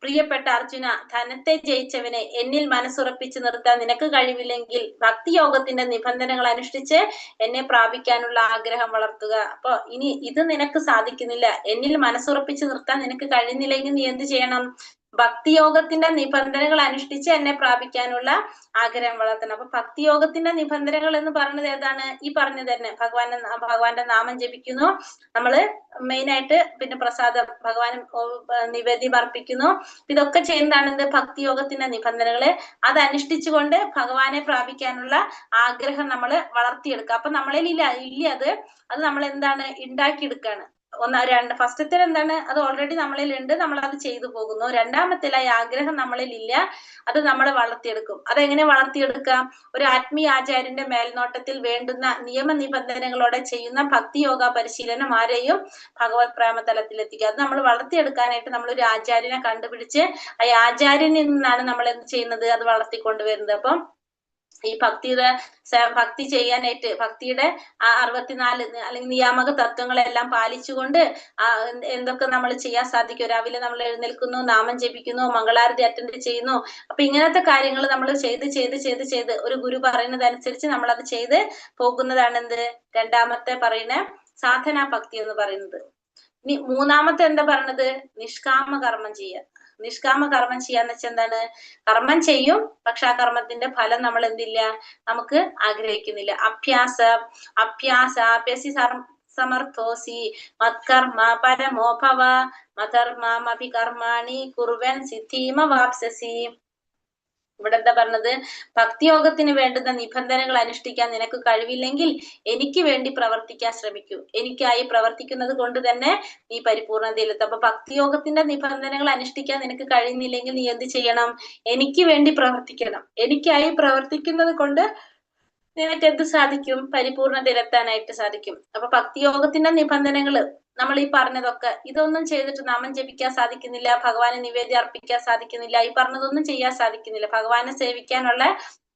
[SPEAKER 2] പ്രിയപ്പെട്ട അർജുന, ധനത്തെ ജയിച്ചവനെ എന്നിൽ മനസ്സുറപ്പിച്ച് നിർത്താൻ നിനക്ക് കഴിവില്ലെങ്കിൽ ഭക്തിയോഗത്തിന്റെ നിബന്ധനകൾ അനുഷ്ഠിച്ച് എന്നെ പ്രാപിക്കാനുള്ള ആഗ്രഹം വളർത്തുക. അപ്പൊ ഇനി ഇത് നിനക്ക് സാധിക്കുന്നില്ല, എന്നിൽ മനസ്സുറപ്പിച്ച് നിർത്താൻ നിനക്ക് കഴിയുന്നില്ലെങ്കിൽ നീ എന്ത് ചെയ്യണം, ഭക്തിയോഗത്തിന്റെ നിബന്ധനകൾ അനുഷ്ഠിച്ച് എന്നെ പ്രാപിക്കാനുള്ള ആഗ്രഹം വളർത്തണം. അപ്പൊ ഭക്തിയോഗത്തിന്റെ നിബന്ധനകൾ എന്ന് പറയുന്നത് ഏതാണ്, ഈ പറഞ്ഞത് തന്നെ, ഭഗവാന്റെ നാമം ജപിക്കുന്നു, നമ്മള് മെയിനായിട്ട് പിന്നെ പ്രസാദം ഭഗവാനും നിവേദ്യം അർപ്പിക്കുന്നു. ഇതൊക്കെ ചെയ്യുന്നതാണ് ഭക്തിയോഗത്തിന്റെ നിബന്ധനകള്. അത് അനുഷ്ഠിച്ചുകൊണ്ട് ഭഗവാനെ പ്രാപിക്കാനുള്ള ആഗ്രഹം നമ്മൾ വളർത്തിയെടുക്കുക. അപ്പൊ നമ്മളിൽ ഇല്ല അത് നമ്മൾ എന്താണ് ഉണ്ടാക്കിയെടുക്കാണ്. ഫസ്റ്റത്തെ എന്താണ്, അത് ഓൾറെഡി നമ്മളിൽ ഉണ്ട്, നമ്മൾ അത് ചെയ്തു പോകുന്നു. രണ്ടാമത്തേലായി ആഗ്രഹം നമ്മളിൽ ഇല്ല, അത് നമ്മൾ വളർത്തിയെടുക്കും. അതെങ്ങനെ വളർത്തിയെടുക്കാം? ഒരു ആത്മീയ ആചാര്യന്റെ മേൽനോട്ടത്തിൽ വേണ്ടുന്ന നിയമനിബന്ധനകളോടെ ചെയ്യുന്ന ഭക്തിയോഗ പരിശീലനം ആരെയും ഭഗവത് പ്രേമ തലത്തിൽ എത്തിക്കുക. അത് നമ്മൾ വളർത്തിയെടുക്കാനായിട്ട് നമ്മളൊരു ആചാര്യനെ കണ്ടുപിടിച്ച് ആ ആചാര്യനിൽ നിന്നാണ് നമ്മൾ എന്ത് ചെയ്യുന്നത്, അത് വളർത്തിക്കൊണ്ടുവരുന്നത്. അപ്പം ഈ ഭക്തി ചെയ്യാനായിട്ട് ഭക്തിയുടെ 64 അല്ലെങ്കിൽ നിയാമക തത്വങ്ങളെല്ലാം പാലിച്ചുകൊണ്ട് എന്തൊക്കെ നമ്മൾ ചെയ്യാൻ സാധിക്കും? രാവിലെ നമ്മൾ എഴുന്നേൽക്കുന്നു, നാമം ജപിക്കുന്നു, മംഗളാരതി അറ്റൻഡ് ചെയ്യുന്നു. അപ്പൊ ഇങ്ങനത്തെ കാര്യങ്ങൾ നമ്മൾ ചെയ്ത് ഒരു ഗുരു പറയുന്നതനുസരിച്ച് നമ്മൾ അത് ചെയ്ത് പോകുന്നതാണ് എന്ത്, രണ്ടാമത്തെ പറയുന്ന സാധനാ ഭക്തി എന്ന് പറയുന്നത്. ഇനി മൂന്നാമത്തെ എന്താ പറയണത്? നിഷ്കാമ കർമ്മം ചെയ്യുക. നിഷ്കാമ കർമ്മം ചെയ്യാന്ന് വെച്ചാൽ എന്താണ്? കർമ്മം ചെയ്യും, പക്ഷെ ആ കർമ്മത്തിന്റെ ഫലം നമ്മൾ എന്തില്ല, നമുക്ക് ആഗ്രഹിക്കുന്നില്ല. അഭ്യാസി സമർത്ഥോസി മത്കർമ്മ പരമോഭവ മധർമ്മമഭികർമാണി കുർവൻ സിദ്ധീമ വാപ്സസി. ഇവിടെ എന്താ പറഞ്ഞത്? ഭക്തിയോഗത്തിന് വേണ്ടുന്ന നിബന്ധനകൾ അനുഷ്ഠിക്കാൻ നിനക്ക് കഴിവില്ലെങ്കിൽ എനിക്ക് വേണ്ടി പ്രവർത്തിക്കാൻ ശ്രമിക്കൂ. എനിക്കായി പ്രവർത്തിക്കുന്നത് കൊണ്ട് തന്നെ നീ പരിപൂർണതയിലെത്തും. അപ്പൊ ഭക്തിയോഗത്തിന്റെ നിബന്ധനകൾ അനുഷ്ഠിക്കാൻ നിനക്ക് കഴിയുന്നില്ലെങ്കിൽ നീ എന്ത് ചെയ്യണം? എനിക്ക് വേണ്ടി പ്രവർത്തിക്കണം. എനിക്കായി പ്രവർത്തിക്കുന്നത് കൊണ്ട് നിനക്ക് എന്ത് സാധിക്കും? പരിപൂർണതയിലെത്താനായിട്ട് സാധിക്കും. അപ്പൊ ഭക്തിയോഗത്തിന്റെ നിബന്ധനകള് നമ്മൾ ഈ പറഞ്ഞതൊക്കെ, ഇതൊന്നും ചെയ്തിട്ട് നാമം ജപിക്കാൻ സാധിക്കുന്നില്ല, ഭഗവാന് നിവേദ്യം അർപ്പിക്കാൻ സാധിക്കുന്നില്ല, ഈ പറഞ്ഞതൊന്നും ചെയ്യാൻ സാധിക്കുന്നില്ല, ഭഗവാനെ സേവിക്കാനുള്ള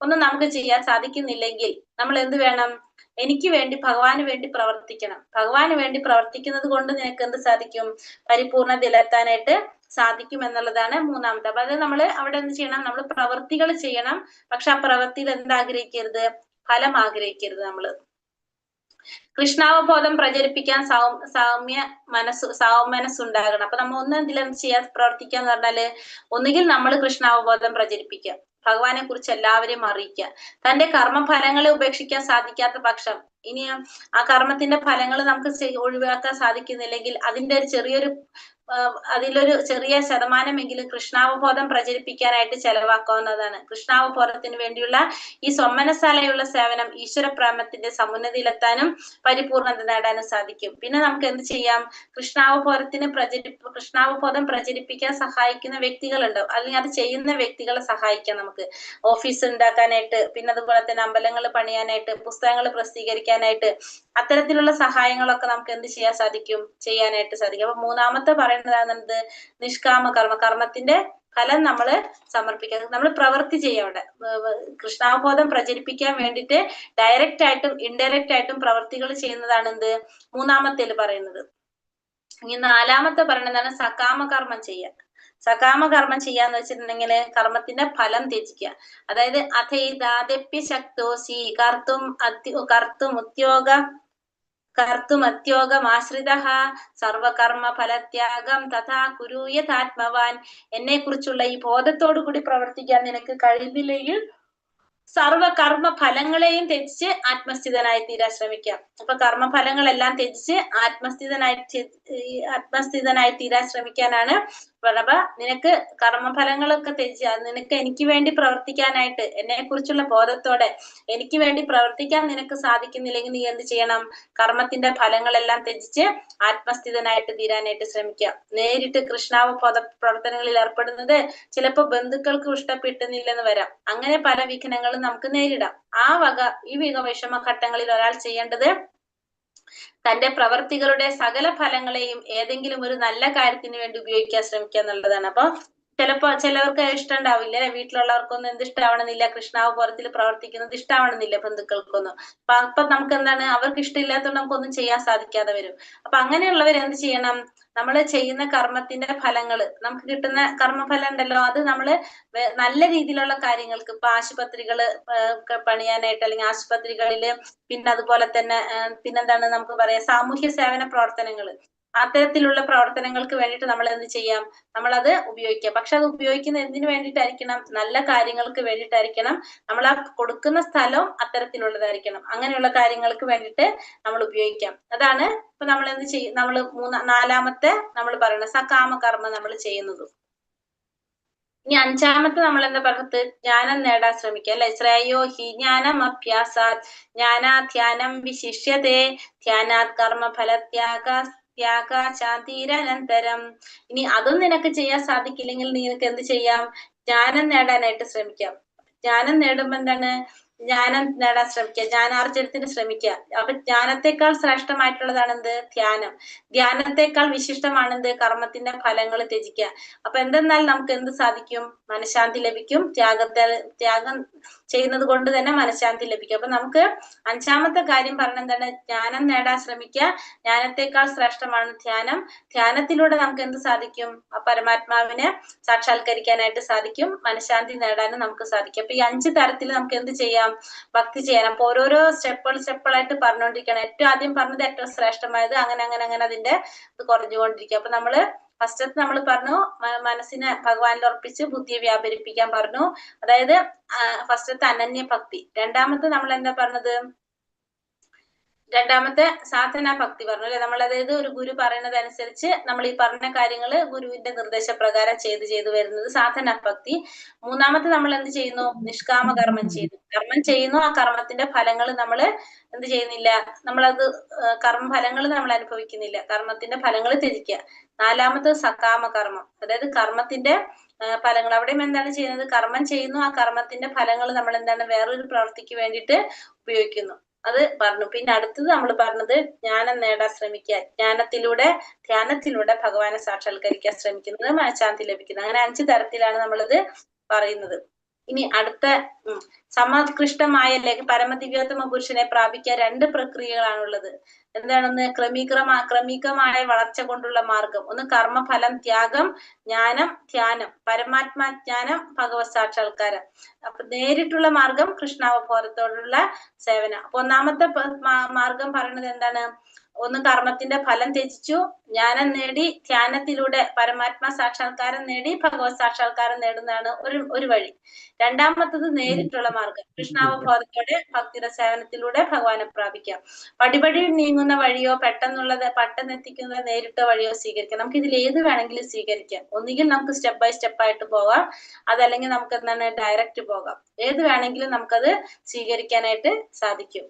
[SPEAKER 2] ഒന്നും നമുക്ക് ചെയ്യാൻ സാധിക്കുന്നില്ലെങ്കിൽ നമ്മൾ എന്ത് വേണം? എനിക്ക് വേണ്ടി, ഭഗവാന് വേണ്ടി പ്രവർത്തിക്കണം. ഭഗവാന് വേണ്ടി പ്രവർത്തിക്കുന്നത് കൊണ്ട് നിനക്ക് എന്ത് സാധിക്കും? പരിപൂർണതയിലെത്താനായിട്ട് സാധിക്കും എന്നുള്ളതാണ് മൂന്നാമത്തെ. അപ്പൊ അത് നമ്മൾ അവിടെ എന്ത് ചെയ്യണം? നമ്മൾ പ്രവൃത്തികൾ ചെയ്യണം, പക്ഷെ ആ പ്രവൃത്തിയിൽ എന്താഗ്രഹിക്കരുത്? ഫലം ആഗ്രഹിക്കരുത്. നമ്മള് കൃഷ്ണാവബോധം പ്രചരിപ്പിക്കാൻ മനസ്സുണ്ടാകണം. അപ്പൊ നമ്മൾ എന്ത് ചെയ്യാൻ പ്രവർത്തിക്കാന്ന് പറഞ്ഞാല്, ഒന്നുകിൽ നമ്മൾ കൃഷ്ണാവബോധം പ്രചരിപ്പിക്കുക, ഭഗവാനെ കുറിച്ച് എല്ലാവരെയും അറിയിക്കുക. തന്റെ കർമ്മഫലങ്ങളെ ഉപേക്ഷിക്കാൻ സാധിക്കാത്ത പക്ഷം, ഇനി ആ കർമ്മത്തിന്റെ ഫലങ്ങൾ നമുക്ക് ഒഴിവാക്കാൻ സാധിക്കുന്നില്ലെങ്കിൽ അതിലൊരു ചെറിയ ശതമാനമെങ്കിലും കൃഷ്ണാവബോധം പ്രചരിപ്പിക്കാനായിട്ട് ചെലവാക്കാവുന്നതാണ്. കൃഷ്ണാവബോധത്തിന് വേണ്ടിയുള്ള ഈ സ്വമനസാലയുള്ള സേവനം ഈശ്വരപ്രേമത്തിന്റെ സമുന്നതിയിലെത്താനും പരിപൂർണത നേടാനും സാധിക്കും. പിന്നെ നമുക്ക് എന്ത് ചെയ്യാം? കൃഷ്ണാവബോധം പ്രചരിപ്പിക്കാൻ സഹായിക്കുന്ന വ്യക്തികളുണ്ടാവും, അല്ലെങ്കിൽ അത് ചെയ്യുന്ന വ്യക്തികളെ സഹായിക്കാം നമുക്ക്. ഓഫീസ് ഉണ്ടാക്കാനായിട്ട്, പിന്നെ അതുപോലെ തന്നെ അമ്പലങ്ങൾ പണിയാനായിട്ട്, പുസ്തകങ്ങൾ പ്രസിദ്ധീകരിക്കാനായിട്ട്, അത്തരത്തിലുള്ള സഹായങ്ങളൊക്കെ നമുക്ക് എന്ത് ചെയ്യാൻ സാധിക്കും? ചെയ്യാനായിട്ട് സാധിക്കും. അപ്പൊ മൂന്നാമത്തെ പറയുന്നതാണ് എന്ത്? നിഷ്കാമ കർമ്മ. കർമ്മത്തിന്റെ ഫലം നമ്മൾ സമർപ്പിക്കുക, നമ്മൾ പ്രവൃത്തി ചെയ്യുക. അവിടെ കൃഷ്ണാവബോധം പ്രചരിപ്പിക്കാൻ വേണ്ടിയിട്ട് ഡയറക്റ്റ് ആയിട്ടും ഇൻഡയറക്റ്റ് ആയിട്ടും പ്രവൃത്തികൾ ചെയ്യുന്നതാണ് എന്ത്? മൂന്നാമത്തേല് പറയുന്നത്. ഇനി നാലാമത്തെ പറയുന്നതാണ് സകാമ കർമ്മം ചെയ്യുക. സകാമ കർമ്മം ചെയ്യാന്ന് വെച്ചിട്ടുണ്ടെങ്കിൽ കർമ്മത്തിന്റെ ഫലം ത്യജിക്കുക. അതായത് അഥൈതാദപ്യശക്തോസി കർത്തുമത്യോഗമാശ്രിതഃ സർവകർമ്മ ഫലത്യാഗം തഥാ കുരു യഥാത്മവാൻ. എന്നെ കുറിച്ചുള്ള ഈ ബോധത്തോടു കൂടി പ്രവർത്തിക്കാൻ നിനക്ക് കഴിയുന്നില്ലെങ്കിൽ സർവകർമ്മ ഫലങ്ങളെയും ത്യജിച്ച് ആത്മസ്ഥിതനായി തീരാൻ ശ്രമിക്കാം. അപ്പൊ കർമ്മഫലങ്ങളെല്ലാം ത്യജിച്ച് ആത്മസ്ഥിതനായി തീരാൻ ശ്രമിക്കാനാണ്. അപ്പൊ നിനക്ക് കർമ്മഫലങ്ങളൊക്കെ ത്യജിച്ച് നിനക്ക് എനിക്ക് വേണ്ടി പ്രവർത്തിക്കാനായിട്ട്, എന്നെ കുറിച്ചുള്ള ബോധത്തോടെ എനിക്ക് വേണ്ടി പ്രവർത്തിക്കാൻ നിനക്ക് സാധിക്കുന്നില്ലെങ്കിൽ നീ എന്ത് ചെയ്യണം? കർമ്മത്തിന്റെ ഫലങ്ങളെല്ലാം ത്യജിച്ച് ആത്മസ്ഥിതനായിട്ട് തീരാനായിട്ട് ശ്രമിക്കാം. നേരിട്ട് കൃഷ്ണാവബോധ പ്രവർത്തനങ്ങളിൽ ഏർപ്പെടുന്നത് ചിലപ്പോൾ ബന്ധുക്കൾക്ക് ഇഷ്ടപ്പെട്ടുന്നില്ലെന്ന് വരാം. അങ്ങനെ പല വിഘ്നങ്ങളും നമുക്ക് നേരിടാം. ഈ വിഷമഘട്ടങ്ങളിൽ ഒരാൾ ചെയ്യേണ്ടത് തന്റെ പ്രവർത്തികളുടെ സകല ഫലങ്ങളെയും ഏതെങ്കിലും ഒരു നല്ല കാര്യത്തിന് വേണ്ടി ഉപയോഗിക്കാൻ ശ്രമിക്കുക എന്നുള്ളതാണ്. അപ്പൊ ചിലവർക്ക് ഇഷ്ടം ഉണ്ടാവില്ല, വീട്ടിലുള്ളവർക്കൊന്നും എന്ത് ഇഷ്ടമാവണമെന്നില്ല, കൃഷ്ണാവബോധത്തിൽ പ്രവർത്തിക്കുന്നത് ഇഷ്ടമാവണമെന്നില്ല ബന്ധുക്കൾക്കൊന്നും. അപ്പൊ നമുക്ക് എന്താണ്, അവർക്ക് ഇഷ്ടമില്ലാത്തതുകൊണ്ട് നമുക്കൊന്നും ചെയ്യാൻ സാധിക്കാതെ വരും. അപ്പൊ അങ്ങനെയുള്ളവർ എന്ത് ചെയ്യണം? നമ്മൾ ചെയ്യുന്ന കർമ്മത്തിന്റെ ഫലങ്ങള്, നമുക്ക് കിട്ടുന്ന കർമ്മഫലം ഉണ്ടല്ലോ, അത് നമ്മള് നല്ല രീതിയിലുള്ള കാര്യങ്ങൾക്ക്, ഇപ്പൊ ആശുപത്രികള് പണിയാനായിട്ട്, അല്ലെങ്കിൽ ആശുപത്രികളില്, പിന്നെ അതുപോലെ തന്നെ പിന്നെന്താണ് നമുക്ക് പറയാം, സാമൂഹ്യ സേവന പ്രവർത്തനങ്ങള്, അത്തരത്തിലുള്ള പ്രവർത്തനങ്ങൾക്ക് വേണ്ടിയിട്ട് നമ്മൾ എന്ത് ചെയ്യാം? നമ്മളത് ഉപയോഗിക്കാം. പക്ഷെ അത് ഉപയോഗിക്കുന്ന എന്തിനു വേണ്ടിയിട്ടായിരിക്കണം? നല്ല കാര്യങ്ങൾക്ക് വേണ്ടിയിട്ടായിരിക്കണം. നമ്മൾ ആ കൊടുക്കുന്ന സ്ഥലവും അത്തരത്തിലുള്ളതായിരിക്കണം. അങ്ങനെയുള്ള കാര്യങ്ങൾക്ക് വേണ്ടിയിട്ട് നമ്മൾ ഉപയോഗിക്കാം. അതാണ് ഇപ്പൊ നമ്മൾ എന്ത് ചെയ്യും? നാലാമത്തെ നമ്മൾ പറയുന്നത് സകാമ കർമ്മം നമ്മൾ ചെയ്യുന്നത്. ഇനി അഞ്ചാമത്തെ നമ്മൾ എന്താ പറഞ്ഞത്? ജ്ഞാനം നേടാൻ ശ്രമിക്കുക, അല്ലെ? ശ്രേയോ ഹി ജ്ഞാനം അഭ്യാസാത് ജ്ഞാനാധ്യാനം വിശിഷ്യതേ ധ്യാനാത് കർമ്മ ഫലത്യാഗ ത്യാഗാചാതീരനന്തരം. ഇനി അതും നിനക്ക് ചെയ്യാൻ സാധിക്കില്ലെങ്കിൽ നിനക്ക് എന്ത് ചെയ്യാം? ജ്ഞാനം നേടാനായിട്ട് ശ്രമിക്കാം. ജ്ഞാനം നേടുമ്പോ എന്താണ്? ജ്ഞാനം നേടാൻ ശ്രമിക്കുക, ജ്ഞാനാർജനത്തിന് ശ്രമിക്കുക. അപ്പൊ ജ്ഞാനത്തെക്കാൾ ശ്രേഷ്ഠമായിട്ടുള്ളതാണ് എന്ത്? ധ്യാനം. ധ്യാനത്തെക്കാൾ വിശിഷ്ടമാണെന്ത്? കർമ്മത്തിന്റെ ഫലങ്ങൾ ത്യജിക്കുക. അപ്പൊ എന്തെന്നാൽ നമുക്ക് എന്ത് സാധിക്കും? മനഃശാന്തി ലഭിക്കും. ത്യാഗം ചെയ്യുന്നത് കൊണ്ട് തന്നെ മനഃശാന്തി ലഭിക്കും. അപ്പൊ നമുക്ക് അഞ്ചാമത്തെ കാര്യം പറഞ്ഞ എന്താണ്? ജ്ഞാനം നേടാൻ ശ്രമിക്കുക. ജ്ഞാനത്തെക്കാൾ ശ്രേഷ്ഠമാണ് ധ്യാനം. ധ്യാനത്തിലൂടെ നമുക്ക് എന്ത് സാധിക്കും? ആ പരമാത്മാവിനെ സാക്ഷാത്കരിക്കാനായിട്ട് സാധിക്കും. മനഃശാന്തി നേടാനും നമുക്ക് സാധിക്കും. അപ്പൊ ഈ 5 തരത്തിൽ നമുക്ക് എന്ത് ചെയ്യാം? ഭക്തി ചെയ്യാൻ. അപ്പൊ ഓരോരോ സ്റ്റെപ്പുകളായിട്ട് പറഞ്ഞുകൊണ്ടിരിക്കണം. ഏറ്റവും ആദ്യം പറഞ്ഞത് ഏറ്റവും ശ്രേഷ്ഠമായത്, അങ്ങനെ അങ്ങനെ അങ്ങനെ അതിന്റെ ഇത് കുറഞ്ഞുകൊണ്ടിരിക്കുക. അപ്പൊ നമ്മള് ഫസ്റ്റത്തെ നമ്മൾ പറഞ്ഞു മനസ്സിനെ ഭഗവാനിൽ ഉറപ്പിച്ച് ബുദ്ധിയെ വ്യാപരിപ്പിക്കാൻ പറഞ്ഞു. അതായത് ഫസ്റ്റത്തെ അനന്യ ഭക്തി. രണ്ടാമത്തെ നമ്മൾ എന്താ പറഞ്ഞത്? രണ്ടാമത്തെ സാധന ഭക്തി പറഞ്ഞു അല്ലെ. നമ്മൾ അതായത് ഒരു ഗുരു പറയുന്നത് അനുസരിച്ച് നമ്മൾ ഈ പറഞ്ഞ കാര്യങ്ങൾ ഗുരുവിന്റെ നിർദ്ദേശപ്രകാരം ചെയ്തു വരുന്നത് സാധന ഭക്തി. മൂന്നാമത്തെ നമ്മൾ എന്ത് ചെയ്യുന്നു? നിഷ്കാമ കർമ്മം ചെയ്യുന്നു. കർമ്മം ചെയ്യുന്നു, ആ കർമ്മത്തിന്റെ ഫലങ്ങൾ നമ്മൾ എന്ത് ചെയ്യുന്നില്ല? നമ്മളത് കർമ്മഫലങ്ങൾ നമ്മൾ അനുഭവിക്കുന്നില്ല. കർമ്മത്തിന്റെ ഫലങ്ങൾ ത്യജിക്കുക. നാലാമത്തെ സകാമ കർമ്മം, അതായത് കർമ്മത്തിന്റെ ഫലങ്ങൾ. അവിടെയും എന്താണ് ചെയ്യുന്നത്? കർമ്മം ചെയ്യുന്നു, ആ കർമ്മത്തിന്റെ ഫലങ്ങൾ നമ്മൾ എന്താണ്? വേറൊരു പ്രവൃത്തിക്ക് വേണ്ടിയിട്ട് ഉപയോഗിക്കുന്നു. അത് പറഞ്ഞു. പിന്നെ അടുത്തത് നമ്മൾ പറഞ്ഞത് ജ്ഞാനം നേടാൻ ശ്രമിക്കുക. ധ്യാനത്തിലൂടെ ഭഗവാനെ സാക്ഷാത്കരിക്കാൻ ശ്രമിക്കുന്നത്, മനഃശാന്തി ലഭിക്കുന്നത്. അങ്ങനെ 5 തരത്തിലാണ് നമ്മളത് പറയുന്നത്. ഇനി അടുത്ത സമോത്കൃഷ്ടമായ പരമദിവ്യോത്തമ പുരുഷനെ പ്രാപിക്കാൻ 2 പ്രക്രിയകളാണുള്ളത്. എന്താണെന്ന്? ക്രമികമായ വളർച്ച കൊണ്ടുള്ള മാർഗം. ഒന്ന് കർമ്മഫലം ത്യാഗം, ജ്ഞാനം ധ്യാനം, പരമാത്മാജ്ഞാനം ഭഗവത് സാക്ഷാത്കാരം. അപ്പൊ നേരിട്ടുള്ള മാർഗം കൃഷ്ണാവബോധത്തോടുള്ള സേവനം. അപ്പൊ ഒന്നാമത്തെ മാർഗം പറയുന്നത് എന്താണ്? ഒന്ന് കർമ്മത്തിന്റെ ഫലം ത്യജിച്ചു, ജ്ഞാനം നേടി, ധ്യാനത്തിലൂടെ പരമാത്മാ സാക്ഷാത്കാരം നേടി ഭഗവത് സാക്ഷാത്കാരം നേടുന്നതാണ് ഒരു വഴി. രണ്ടാമത്തത് നേരിട്ടുള്ള മാർഗം, കൃഷ്ണാവബോധത്തോടെ ഭക്തിയുടെ സേവനത്തിലൂടെ ഭഗവാനെ പ്രാപിക്കാം. പടിപടി നീങ്ങുന്ന വഴിയോ പെട്ടെന്ന് എത്തിക്കുന്ന നേരിട്ട വഴിയോ സ്വീകരിക്കാം. നമുക്ക് ഇതിൽ ഏത് വേണമെങ്കിലും സ്വീകരിക്കാം. ഒന്നുകിൽ നമുക്ക് സ്റ്റെപ്പ് ബൈ സ്റ്റെപ്പ് ആയിട്ട് പോകാം, അതല്ലെങ്കിൽ നമുക്ക് എന്താണ് ഡയറക്റ്റ് പോകാം. ഏത് വേണമെങ്കിലും നമുക്കത് സ്വീകരിക്കാനായിട്ട് സാധിക്കും.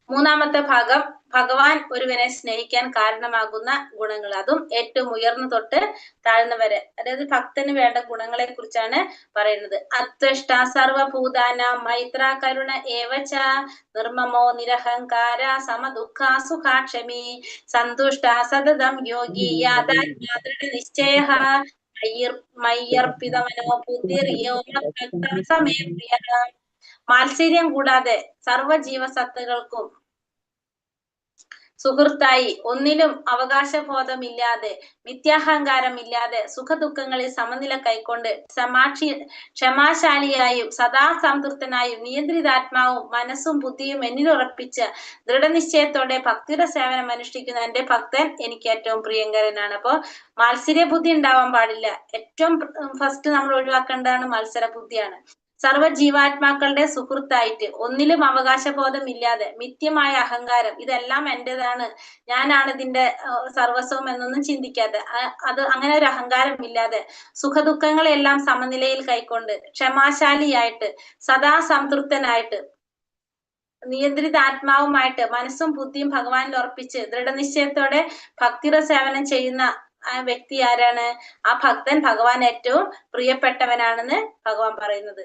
[SPEAKER 2] മൂന്നാമത്തെ ഭാഗം ഭഗവാൻ ഒരുവനെ സ്നേഹിക്കാൻ കാരണമാകുന്ന ഗുണങ്ങൾ, അതും ഏറ്റവും ഉയർന്നു തൊട്ട് താഴ്ന്ന വരെ. അതായത് ഭക്തന് വേണ്ട ഗുണങ്ങളെ കുറിച്ചാണ് പറയുന്നത്. അത്വഷ്ട സർവഭൂതാന മൈത്ര കരുണ ഏവച നിർമ്മമോ നിരഹങ്കാര സമദുഃഖ സുഖാക്ഷമി സന്തുഷ്ട സതതം യോഗി യാഥാത്മാ ദൃഢനിശ്ചയ മയ്യർപ്പിത മനോബുദ്ധിർ യോ മദ്ഭക്ത സമേ പ്രിയഃ. മാത്സര്യം കൂടാതെ സർവജീവസത്തകൾക്കും സുഹൃത്തായി, ഒന്നിലും അവകാശബോധമില്ലാതെ, മിഥ്യാഹങ്കാരമില്ലാതെ, സുഖദുഃഖങ്ങളിൽ സമനില കൈക്കൊണ്ട് ക്ഷമാശാലിയായും സദാ സംതൃപ്തനായും നിയന്ത്രിതാത്മാവും മനസ്സും ബുദ്ധിയും എന്നിലുറപ്പിച്ച് ദൃഢനിശ്ചയത്തോടെ ഭക്തിയുടെ സേവനം അനുഷ്ഠിക്കുന്ന എന്റെ ഭക്തൻ എനിക്ക് ഏറ്റവും പ്രിയങ്കരനാണ്. അപ്പോ മാത്സര്യ ബുദ്ധി ഉണ്ടാവാൻ പാടില്ല. ഏറ്റവും ഫസ്റ്റ് നമ്മൾ ഒഴിവാക്കേണ്ടതാണ് മത്സര ബുദ്ധിയാണ്. സർവ്വജീവാത്മാക്കളുടെ സുഹൃത്തായിട്ട്, ഒന്നിലും അവകാശബോധം ഇല്ലാതെ, മിഥ്യമായ അഹങ്കാരം, ഇതെല്ലാം എന്റേതാണ്, ഞാനാണ് ഇതിന്റെ സർവസ്വം എന്നൊന്നും ചിന്തിക്കാതെ, അത് അങ്ങനെ ഒരു അഹങ്കാരം ഇല്ലാതെ, സുഖദുഃഖങ്ങളെല്ലാം സമനിലയിൽ കൈക്കൊണ്ട്, ക്ഷമാശാലിയായിട്ട്, സദാ സംതൃപ്തനായിട്ട്, നിയന്ത്രിതാത്മാവുമായിട്ട്, മനസ്സും ബുദ്ധിയും ഭഗവാനിൽ ഉറപ്പിച്ച് ദൃഢനിശ്ചയത്തോടെ ഭക്തിയുടെ സേവനം ചെയ്യുന്ന ആ വ്യക്തി ആരാണ്? ആ ഭക്തൻ ഭഗവാൻ ഏറ്റവും പ്രിയപ്പെട്ടവനാണെന്ന് ഭഗവാൻ പറയുന്നത്.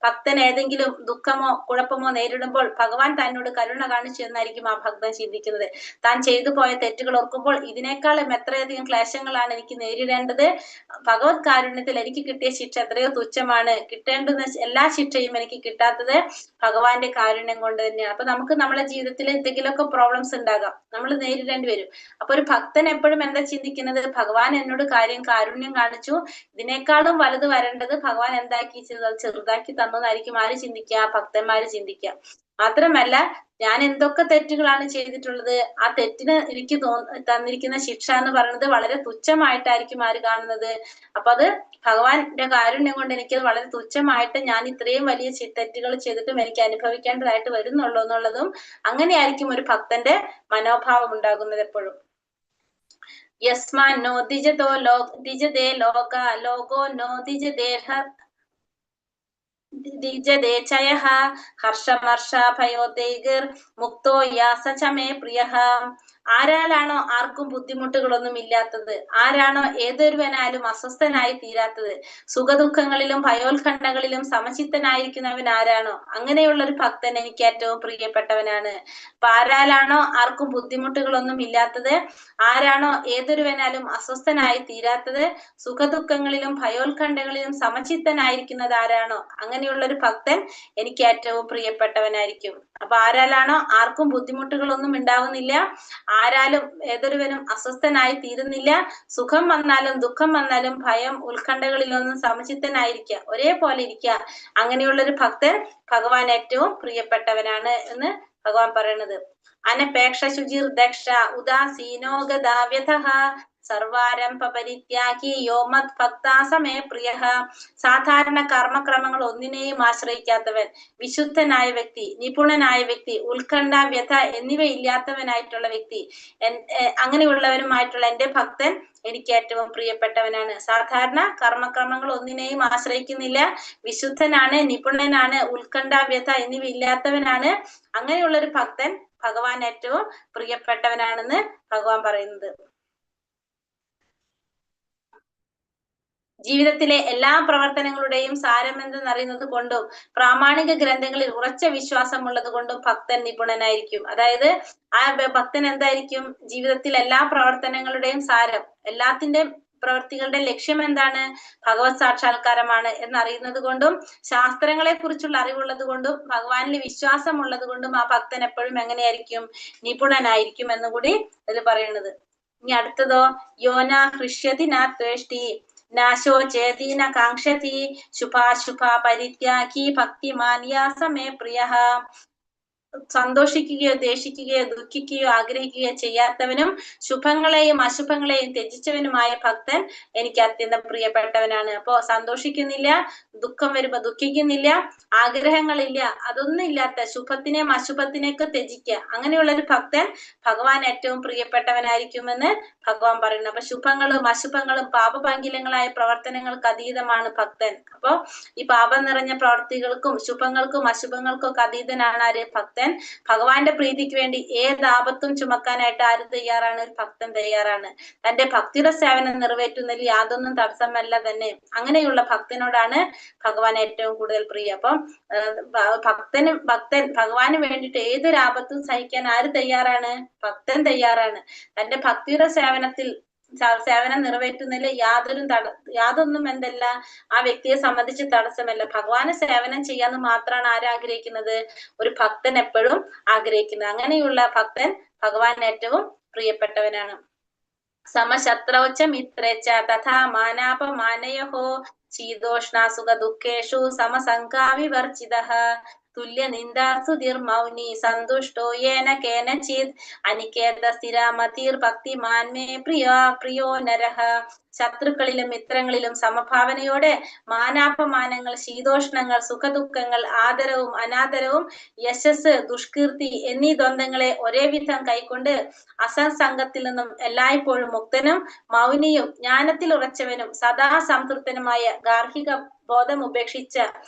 [SPEAKER 2] ഭക്തൻ ഏതെങ്കിലും ദുഃഖമോ കുഴപ്പമോ നേരിടുമ്പോൾ ഭഗവാൻ തന്നോട് കരുണ കാണിച്ചു എന്നായിരിക്കും ആ ഭക്തൻ ചിന്തിക്കുന്നത്. താൻ ചെയ്തു പോയ തെറ്റുകൾ ഓർക്കുമ്പോൾ ഇതിനേക്കാളും എത്രയധികം ക്ലേശങ്ങളാണ് എനിക്ക് നേരിടേണ്ടത്, ഭഗവത് കാരുണ്യത്തിൽ എനിക്ക് കിട്ടിയ ശിക്ഷ എത്രയോ തുച്ഛമാണ്, കിട്ടേണ്ടുന്ന എല്ലാ ശിക്ഷയും എനിക്ക് കിട്ടാത്തത് ഭഗവാന്റെ കാരുണ്യം കൊണ്ട് തന്നെയാണ്. അപ്പൊ നമുക്ക് നമ്മളെ ജീവിതത്തിൽ എന്തെങ്കിലുമൊക്കെ പ്രോബ്ലംസ് ഉണ്ടാകാം, നമ്മൾ നേരിടേണ്ടി വരും. അപ്പൊ ഒരു ഭക്തൻ എപ്പോഴും എന്താ ചിന്തിക്കുന്നത്? ഭഗവാൻ എന്നോട് കാരുണ്യം കാണിച്ചു, ഇതിനേക്കാളും വലുത് വരേണ്ടത് ഭഗവാൻ എന്താക്കി ചെറുതാക്കി തന്നതായിരിക്കും ആര് ചിന്തിക്കുക? ഭക്തന്മാര് ചിന്തിക്കുക. മാത്രമല്ല, ഞാൻ എന്തൊക്കെ തെറ്റുകളാണ് ചെയ്തിട്ടുള്ളത്, ആ തെറ്റിന് എനിക്ക് തന്നിരിക്കുന്ന ശിക്ഷ എന്ന് പറയുന്നത് വളരെ തുച്ഛമായിട്ടായിരിക്കും ആര് കാണുന്നത്? അപ്പൊ അത് ഭഗവാന്റെ കാരുണ്യം കൊണ്ട് എനിക്കത് വളരെ തുച്ഛമായിട്ട്, ഞാൻ ഇത്രയും വലിയ തെറ്റുകൾ ചെയ്തിട്ടും എനിക്ക് അനുഭവിക്കേണ്ടതായിട്ട് വരുന്നുള്ളൂ എന്നുള്ളതും അങ്ങനെയായിരിക്കും ഒരു ഭക്തന്റെ മനോഭാവം ഉണ്ടാകുന്നത് എപ്പോഴും. യസ്മാൻ നോ ദ്വിജതോ ദ്വിജതേ ലോക ലോകോ നോ ദ്വിജതേഹ ദിജദേചയഃ ഹർഷമർഷഭയോദ്വേഗൈർ മുക്തോ യാസ ച മേ പ്രിയഃ. ആരാലാണോ ആർക്കും ബുദ്ധിമുട്ടുകളൊന്നും ഇല്ലാത്തത്, ആരാണോ ഏതൊരുവനാലും അസ്വസ്ഥനായി തീരാത്തത്, സുഖദുഃഖങ്ങളിലും ഭയോത്കണ്ഠകളിലും സമചിത്തനായിരിക്കുന്നവൻ ആരാണോ അങ്ങനെയുള്ള ഒരു ഭക്തൻ എനിക്ക് ഏറ്റവും പ്രിയപ്പെട്ടവനാണ്. അപ്പൊ ആരാലാണോ ആർക്കും ബുദ്ധിമുട്ടുകളൊന്നും ഇല്ലാത്തത്, ആരാണോ ഏതൊരുവനാലും അസ്വസ്ഥനായി തീരാത്തത്, സുഖദുഃഖങ്ങളിലും ഭയോത്കണ്ഠകളിലും സമചിത്തനായിരിക്കുന്നത് ആരാണോ അങ്ങനെയുള്ള ഒരു ഭക്തൻ എനിക്ക് ഏറ്റവും പ്രിയപ്പെട്ടവനായിരിക്കും. അപ്പൊ ആരാലാണോ ആർക്കും ബുദ്ധിമുട്ടുകളൊന്നും ഉണ്ടാവുന്നില്ല, ആരാലും ഏതൊരുവനും അസ്വസ്ഥനായി തീരുന്നില്ല, സുഖം വന്നാലും ദുഃഖം വന്നാലും ഭയം ഉത്കണ്ഠകളിലൊന്നും സമചിത്തനായിരിക്കുക, ഒരേപോലെ ഇരിക്കുക, അങ്ങനെയുള്ളൊരു ഭക്തൻ ഭഗവാൻ ഏറ്റവും പ്രിയപ്പെട്ടവനാണ് എന്ന് ഭഗവാൻ പറയുന്നത്. അനപേക്ഷ ശുചിർ ദക്ഷ ഉദാസീനോ ഗതാവ്യഥഃ സർവാരംഭ പരിത്യാഗി യോ മത് ഭക്താസമേ പ്രിയഃ. സാധാരണ കർമ്മക്രമങ്ങൾ ഒന്നിനെയും ആശ്രയിക്കാത്തവൻ, വിശുദ്ധനായ വ്യക്തി, നിപുണനായ വ്യക്തി, ഉത്കണ്ഠ വ്യഥ എന്നിവ ഇല്ലാത്തവനായിട്ടുള്ള വ്യക്തി, അങ്ങനെയുള്ളവനുമായിട്ടുള്ള എന്റെ ഭക്തൻ എനിക്ക് ഏറ്റവും പ്രിയപ്പെട്ടവനാണ്. സാധാരണ കർമ്മക്രമങ്ങൾ ഒന്നിനെയും ആശ്രയിക്കുന്നില്ല, വിശുദ്ധനാണ്, നിപുണനാണ്, ഉത്കണ്ഠ വ്യഥ എന്നിവ ഇല്ലാത്തവനാണ്, അങ്ങനെയുള്ളൊരു ഭക്തൻ ഭഗവാൻ ഏറ്റവും പ്രിയപ്പെട്ടവനാണെന്ന് ഭഗവാൻ പറയുന്നത്. ജീവിതത്തിലെ എല്ലാ പ്രവർത്തനങ്ങളുടെയും സാരമെന്തെന്നറിയുന്നത് കൊണ്ടും പ്രാമാണിക ഗ്രന്ഥങ്ങളിൽ ഉറച്ച വിശ്വാസമുള്ളത് കൊണ്ടും ഭക്തൻ നിപുണനായിരിക്കും. അതായത് ആ ഭക്തൻ എന്തായിരിക്കും, ജീവിതത്തിൽ എല്ലാ പ്രവർത്തനങ്ങളുടെയും സാരം, എല്ലാത്തിന്റെയും പ്രവൃത്തികളുടെ ലക്ഷ്യം എന്താണ്, ഭഗവത് സാക്ഷാത്കാരമാണ് എന്നറിയുന്നത് കൊണ്ടും ശാസ്ത്രങ്ങളെ കുറിച്ചുള്ള അറിവുള്ളത് കൊണ്ടും ഭഗവാനിൽ വിശ്വാസമുള്ളത് കൊണ്ടും ആ ഭക്തൻ എപ്പോഴും എങ്ങനെയായിരിക്കും, നിപുണനായിരിക്കും എന്നുകൂടി ഇതിൽ പറയുന്നത്. ഇനി അടുത്തതോ, യോന ഹൃഷ്യതി ന ത്വേഷ്ടി നാശോ ചേതീന കാംക്ഷതി ശുഭാശുഭ പരിത്യാഗി ഭക്തിമാൻ യാസ മേ പ്രിയഃ. സന്തോഷിക്കുകയോ ദേഷിക്കുകയോ ദുഃഖിക്കുകയോ ആഗ്രഹിക്കുകയോ ചെയ്യാത്തവനും ശുഭങ്ങളെയും അശുഭങ്ങളെയും ത്യജിച്ചവനുമായ ഭക്തൻ എനിക്ക് അത്യന്തം പ്രിയപ്പെട്ടവനാണ്. അപ്പോ സന്തോഷിക്കുന്നില്ല, ദുഃഖം വരുമ്പോ ദുഃഖിക്കുന്നില്ല, ആഗ്രഹങ്ങളില്ല, അതൊന്നും ഇല്ലാത്ത, ശുഭത്തിനെയും അശുഭത്തിനെയൊക്കെ ത്യജിക്കുക, അങ്ങനെയുള്ള ഒരു ഭക്തൻ ഭഗവാൻ ഏറ്റവും പ്രിയപ്പെട്ടവനായിരിക്കുമെന്ന് ഭഗവാൻ പറയുന്നു. അപ്പൊ ശുഭങ്ങളും അശുഭങ്ങളും പാപഭംഗിലങ്ങളായ പ്രവർത്തനങ്ങൾക്ക് അതീതമാണ് ഭക്തൻ. അപ്പോ ഈ പാപം നിറഞ്ഞ പ്രവർത്തികൾക്കും ശുഭങ്ങൾക്കും അശുഭങ്ങൾക്കും ഒക്കെ അതീതനാണ് ആര്, ഭക്തൻ. ഭഗവാന്റെ പ്രീതിക്ക് വേണ്ടി ഏത് ആപത്തും ചുമക്കാനായിട്ട് ആര് തയ്യാറാണ്, ഒരു ഭക്തൻ തയ്യാറാണ്. തന്റെ ഭക്തിയുടെ സേവനം നിറവേറ്റുന്നതിൽ യാതൊന്നും തടസ്സമല്ല തന്നെ. അങ്ങനെയുള്ള ഭക്തനോടാണ് ഭഗവാൻ ഏറ്റവും കൂടുതൽ പ്രിയം. അപ്പം ഭക്തൻ ഭഗവാന് വേണ്ടിയിട്ട് ഏതൊരു ആപത്തും സഹിക്കാൻ ആര് തയ്യാറാണ്, ഭക്തൻ തയ്യാറാണ്. തന്റെ ഭക്തിയുടെ സേവനം നിറവേറ്റുന്നതിൽ യാതൊന്നും എന്തല്ല ആ വ്യക്തിയെ സംബന്ധിച്ച് തടസ്സമല്ല. ഭഗവാന് സേവനം ചെയ്യാന്ന് മാത്രമാണ് ആരാഗ്രഹിക്കുന്നത്, ഒരു ഭക്തൻ എപ്പോഴും ആഗ്രഹിക്കുന്നത്. അങ്ങനെയുള്ള ഭക്തൻ ഭഗവാൻ ഏറ്റവും പ്രിയപ്പെട്ടവനാണ്. സമശത്രൗച്ച മിത്രേച്ച തഥാ മാനാപമാനയോഃ ശീതോഷ്ണ സുഖ ദുഃഖേഷു സമസംഗാവിവർജിതഃ തുല്യ നിന്ദാസ്തുതിർ മൗനി സന്തുഷ്ടോ യേന കേനചിത് അനികേത സ്ഥിരമതിർ ഭക്തിമാൻ മേ പ്രിയോ നരഃ. ശത്രുക്കളിലും മിത്രങ്ങളിലും സമഭാവനയോടെ മാനാപമാനങ്ങൾ, ശീതോഷ്ണങ്ങൾ, സുഖദുഃഖങ്ങൾ, ആദരവും അനാദരവും, യശസ് ദുഷ്കീർത്തി എന്നീ ദ്വന്ദ്ങ്ങളെ ഒരേ വിധം കൈക്കൊണ്ട് അസത്സംഗത്തിൽ നിന്നും എല്ലായ്പ്പോഴും മുക്തനും മൗനിയും ജ്ഞാനത്തിൽ ഉറച്ചവനും സദാ സംതൃപ്തനുമായ ഗാർഹിക ബോധം ഉപേക്ഷിച്ച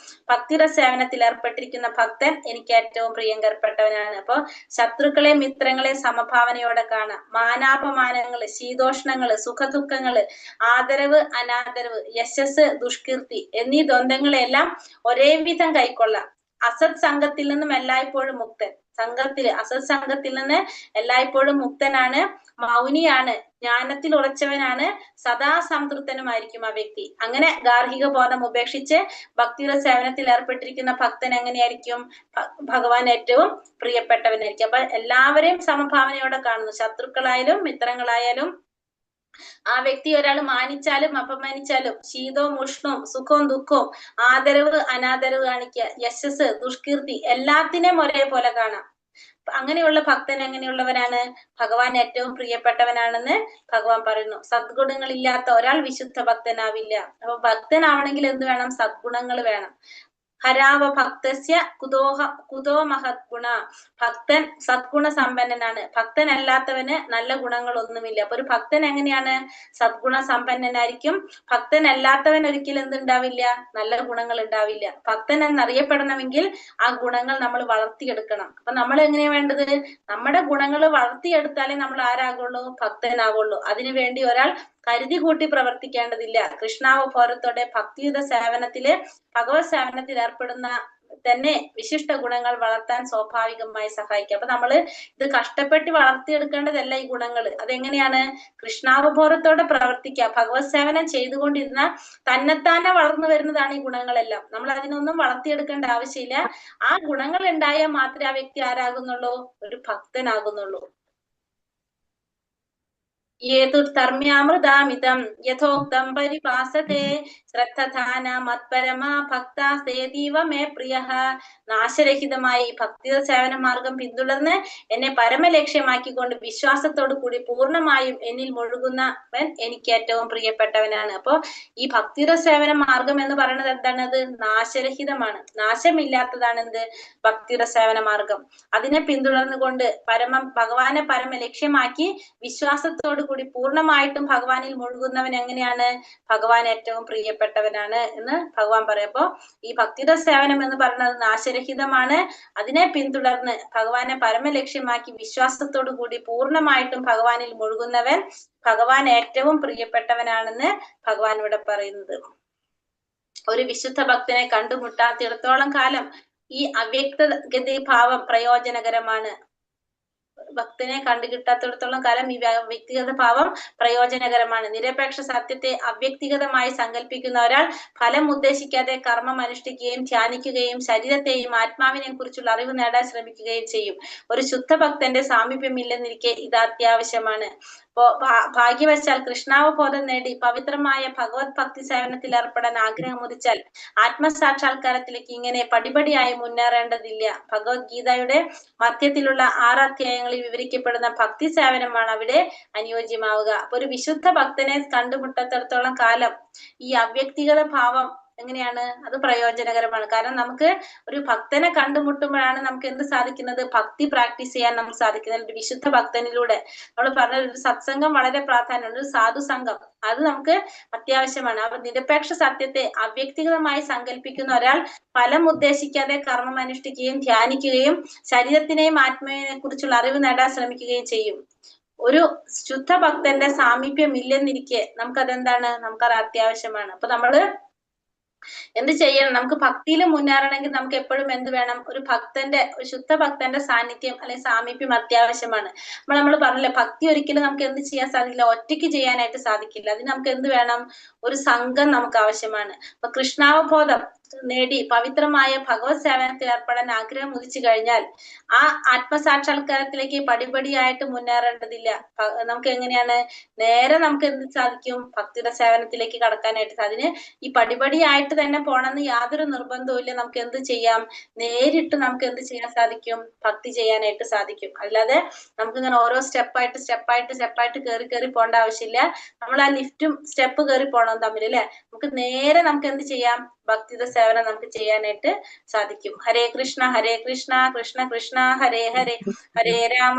[SPEAKER 2] ഭക്തിയുടെ സേവനത്തിൽ ഏർപ്പെട്ടിരിക്കുന്ന ഭക്തൻ എനിക്ക് ഏറ്റവും പ്രിയങ്കരപ്പെട്ടവനാണ്. അപ്പൊ ശത്രുക്കളെ മിത്രങ്ങളെ സമഭാവനയോടെ കാണാം. മാനാപമാനങ്ങള്, ശീതോഷ്ണങ്ങള്, സുഖദുഃഖങ്ങള്, ആദരവ് അനാദരവ്, യശസ് ദുഷ്കീർത്തി എന്നീ ദ്വന്ദ്ങ്ങളെല്ലാം ഒരേ വിധം കൈക്കൊള്ളാം. അസത് സംഘത്തിൽ നിന്നും എല്ലായ്പ്പോഴും മുക്തൻ, അസത് സംഘത്തിൽ നിന്ന് എല്ലായ്പ്പോഴും മുക്തനാണ്, മൗനിയാണ്, ജ്ഞാനത്തിൽ ഉറച്ചവനാണ്, സദാ സംതൃപ്തനുമായിരിക്കും ആ വ്യക്തി. അങ്ങനെ ഗാർഹിക ബോധം ഉപേക്ഷിച്ച് ഭക്തിയുടെ സേവനത്തിൽ ഏർപ്പെട്ടിരിക്കുന്ന ഭക്തൻ എങ്ങനെയായിരിക്കും, ഭഗവാൻ ഏറ്റവും പ്രിയപ്പെട്ടവനായിരിക്കും. അപ്പൊ എല്ലാവരെയും സമഭാവനയോടെ കാണുന്നു. ശത്രുക്കളായാലും മിത്രങ്ങളായാലും ആ വ്യക്തി ഒരാൾ മാനിച്ചാലും അപമാനിച്ചാലും, ശീതവും ഉഷ്ണവും സുഖവും ദുഃഖവും, ആദരവ് അനാദരവ് കാണിക്കുക, യശസ് ദുഷ്കീർത്തി എല്ലാത്തിനെയും ഒരേപോലെ കാണാം. അങ്ങനെയുള്ള ഭക്തൻ എങ്ങനെയുള്ളവരാണ്, ഭഗവാൻ ഏറ്റവും പ്രിയപ്പെട്ടവനാണെന്ന് ഭഗവാൻ പറയുന്നു. സദ്ഗുണങ്ങളില്ലാത്ത ഒരാൾ വിശുദ്ധ ഭക്തനാവില്ല. അപ്പൊ ഭക്തനാവണമെങ്കിൽ എന്ത് വേണം, സദ്ഗുണങ്ങൾ വേണം. ഹരാവ ഭക്തസ്യ കുതോ മഹത് ഗുണ. ഭക്തൻ സദ്ഗുണ സമ്പന്നനാണ്. ഭക്തനല്ലാത്തവന് നല്ല ഗുണങ്ങളൊന്നുമില്ല. അപ്പൊ ഒരു ഭക്തൻ എങ്ങനെയാണ്? സദ്ഗുണ സമ്പന്നനായിരിക്കും. ഭക്തനല്ലാത്തവൻ ഒരിക്കലും എന്തുണ്ടാവില്ല? നല്ല ഗുണങ്ങൾ ഉണ്ടാവില്ല. ഭക്തൻ എന്നറിയപ്പെടണമെങ്കിൽ ആ ഗുണങ്ങൾ നമ്മൾ വളർത്തിയെടുക്കണം. അപ്പൊ നമ്മൾ എങ്ങനെയാ വേണ്ടത്? നമ്മുടെ ഗുണങ്ങൾ വളർത്തിയെടുത്താലേ നമ്മൾ ആരാകുള്ളൂ? ഭക്തനാകുള്ളൂ. അതിനുവേണ്ടി ഒരാൾ കരുതി കൂട്ടി പ്രവർത്തിക്കേണ്ടതില്ല. കൃഷ്ണാവബോധത്തോടെ ഭക്തിയുത സേവനത്തില് ഭഗവത് സേവനത്തിൽ ഏർപ്പെടുന്ന തന്നെ വിശിഷ്ട ഗുണങ്ങൾ വളർത്താൻ സ്വാഭാവികമായി സഹായിക്കും. അപ്പൊ നമ്മള് ഇത് കഷ്ടപ്പെട്ട് വളർത്തിയെടുക്കേണ്ടതല്ല ഈ ഗുണങ്ങൾ. അതെങ്ങനെയാണ്? കൃഷ്ണാവബോധത്തോടെ പ്രവർത്തിക്കുക, ഭഗവത് സേവനം ചെയ്തുകൊണ്ടിരുന്ന തന്നെത്താനെ വളർന്നു വരുന്നതാണ് ഈ ഗുണങ്ങളെല്ലാം. നമ്മൾ അതിനൊന്നും വളർത്തിയെടുക്കേണ്ട ആവശ്യമില്ല. ആ ഗുണങ്ങൾ ഉണ്ടായാൽ മാത്രമേ ആ വ്യക്തി ആരാകുന്നുള്ളൂ? ഒരു ഭക്തനാകുന്നുള്ളൂ. േതുർമ്യാമൃതാമിതം യഥോക്തം പരിപാസത്തെ ശ്രദ്ധധാന മത്പരമാ ഭക്താസ്തേതീവ മേ പ്രിയ. നാശരഹിതമായി ഭക്തിയുടെ സേവന മാർഗം പിന്തുടർന്ന് എന്നെ പരമലക്ഷ്യമാക്കിക്കൊണ്ട് വിശ്വാസത്തോടു കൂടി പൂർണ്ണമായും എന്നിൽ മുഴുകുന്നവൻ എനിക്ക് ഏറ്റവും പ്രിയപ്പെട്ടവനാണ്. അപ്പോ ഈ ഭക്തിയുടെ സേവന മാർഗം എന്ന് പറയുന്നത് എന്താണത്? നാശരഹിതമാണ്. നാശമില്ലാത്തതാണ് എന്ത്? ഭക്തിയുടെ സേവന മാർഗം. അതിനെ പിന്തുടർന്നുകൊണ്ട് ഭഗവാനെ പരമ ലക്ഷ്യമാക്കി വിശ്വാസത്തോടു കൂടി പൂർണ്ണമായിട്ടും ഭഗവാനിൽ മുഴുകുന്നവൻ എങ്ങനെയാണ്? ഭഗവാൻ ഏറ്റവും പ്രിയപ്പെട്ടവനാണ് എന്ന് ഭഗവാൻ പറയപ്പോ ഈ ഭക്തിയുടെ സേവനം എന്ന് പറയുന്നത് നാശരഹിതമാണ്. അതിനെ പിന്തുടർന്ന് ഭഗവാനെ പരമലക്ഷ്യമാക്കി വിശ്വാസത്തോടു കൂടി പൂർണ്ണമായിട്ടും ഭഗവാനിൽ മുഴുകുന്നവൻ ഭഗവാൻ ഏറ്റവും പ്രിയപ്പെട്ടവനാണെന്ന് ഭഗവാൻ ഇവിടെ പറയുന്നത്. ഒരു വിശുദ്ധ ഭക്തനെ കണ്ടുമുട്ടാത്തിടത്തോളം കാലം ഈ അവ്യക്തഗതി ഭാവം പ്രയോജനകരമാണ്. ഭക്തനെ കണ്ടുകിട്ടാത്തിടത്തോളം കാലം ഈ വ്യക്തിഗത ഭാവം പ്രയോജനകരമാണ്. നിരപേക്ഷ സത്യത്തെ അവ്യക്തിഗതമായി സങ്കല്പിക്കുന്ന ഒരാൾ ഫലം ഉദ്ദേശിക്കാതെ കർമ്മം അനുഷ്ഠിക്കുകയും ധ്യാനിക്കുകയും ശരീരത്തെയും ആത്മാവിനെയും കുറിച്ചുള്ള അറിവ് നേടാൻ ശ്രമിക്കുകയും ചെയ്യും. ഒരു ശുദ്ധ ഭക്തന്റെ സാമീപ്യമില്ലെന്നിരിക്കെ ഇത് അത്യാവശ്യമാണ്. ഭാഗ്യവശാൽ കൃഷ്ണാവബോധം നേടി പവിത്രമായ ഭഗവത് ഭക്തി സേവനത്തിൽ ഏർപ്പെടാൻ ആഗ്രഹം ഉദിച്ചാൽ ആത്മസാക്ഷാത്കാരത്തിലേക്ക് ഇങ്ങനെ പടിപടിയായി മുന്നേറേണ്ടതില്ല. ഭഗവത്ഗീതയുടെ മധ്യത്തിലുള്ള 6 അധ്യായങ്ങളിൽ വിവരിക്കപ്പെടുന്ന ഭക്തി സേവനമാണ് അവിടെ അനുയോജ്യമാവുക. അപ്പൊ ഒരു വിശുദ്ധ ഭക്തനെ കണ്ടുമുട്ടത്തിടത്തോളം കാലം ഈ അവ്യക്തിഗത ഭാവം എങ്ങനെയാണ്? അത് പ്രയോജനകരമാണ്. കാരണം നമുക്ക് ഒരു ഭക്തനെ കണ്ടുമുട്ടുമ്പോഴാണ് നമുക്ക് എന്ത് സാധിക്കുന്നത്? ഭക്തി പ്രാക്ടീസ് ചെയ്യാൻ നമുക്ക് സാധിക്കുന്നത്. ഒരു വിശുദ്ധ ഭക്തനിലൂടെ നമ്മൾ പറഞ്ഞ ഒരു സത്സംഗം വളരെ പ്രാധാന്യമുണ്ട്. ഒരു സാധു സംഘം അത് നമുക്ക് അത്യാവശ്യമാണ്. അപ്പൊ നിരപേക്ഷ സത്യത്തെ അവ്യക്തിഗതമായി സങ്കല്പിക്കുന്ന ഒരാൾ ഫലം ഉദ്ദേശിക്കാതെ കർമ്മം അനുഷ്ഠിക്കുകയും ധ്യാനിക്കുകയും ശരീരത്തിനെയും ആത്മാവിനെ കുറിച്ചുള്ള അറിവ് നേടാൻ ശ്രമിക്കുകയും ചെയ്യും. ഒരു ശുദ്ധ ഭക്തന്റെ സാമീപ്യം ഇല്ലെന്നിരിക്കെ നമുക്കതെന്താണ്? നമുക്കത് അത്യാവശ്യമാണ്. അപ്പൊ നമ്മള് എന്ത് ചെയ്യണം? നമുക്ക് ഭക്തിയിൽ മുന്നേറണമെങ്കിൽ നമുക്ക് എപ്പോഴും എന്ത് വേണം? ഒരു ശുദ്ധ ഭക്തന്റെ സാന്നിധ്യം അല്ലെങ്കിൽ സാമീപ്യം അത്യാവശ്യമാണ്. നമ്മൾ പറഞ്ഞില്ലേ, ഭക്തി ഒരിക്കലും നമുക്ക് എന്ത് ചെയ്യാൻ സാധിക്കില്ല, ഒറ്റയ്ക്ക് ചെയ്യാനായിട്ട് സാധിക്കില്ല. അതിന് നമുക്ക് എന്ത് വേണം? ഒരു സംഘം നമുക്ക് ആവശ്യമാണ്. അപ്പൊ കൃഷ്ണാവബോധം നേടി പവിത്രമായ ഭഗവത് സേവനത്തിൽ ഏർപ്പെടാൻ ആഗ്രഹം ഉദിച്ചു കഴിഞ്ഞാൽ ആ ആത്മസാക്ഷാത്കാരത്തിലേക്ക് പടിപടിയായിട്ട് മുന്നേറേണ്ടതില്ല. നമുക്ക് എങ്ങനെയാണ് നേരെ നമുക്ക് എന്ത് സാധിക്കും? ഭക്തിയുടെ സേവനത്തിലേക്ക് കടക്കാനായിട്ട്. അതിന് ഈ പടിപടിയായിട്ട് തന്നെ പോണെന്ന് യാതൊരു നിർബന്ധവും ഇല്ല. നമുക്ക് എന്ത് ചെയ്യാം? നേരിട്ട് നമുക്ക് എന്ത് ചെയ്യാൻ സാധിക്കും? ഭക്തി ചെയ്യാനായിട്ട് സാധിക്കും. അല്ലാതെ നമുക്ക് ഇങ്ങനെ ഓരോ സ്റ്റെപ്പായിട്ട് കയറി പോകേണ്ട ആവശ്യമില്ല. നമ്മൾ ആ ലിഫ്റ്റും സ്റ്റെപ്പ് കയറി പോകണം തമ്മിൽ അല്ലെ. നമുക്ക് നേരെ നമുക്ക് എന്ത് ചെയ്യാം? ഭക്തിയുടെ സേവനം നമുക്ക് ചെയ്യാനായിട്ട് സാധിക്കും. ഹരേ കൃഷ്ണ കൃഷ്ണ കൃഷ്ണ ഹരേ ഹരേ, ഹരേ രാമ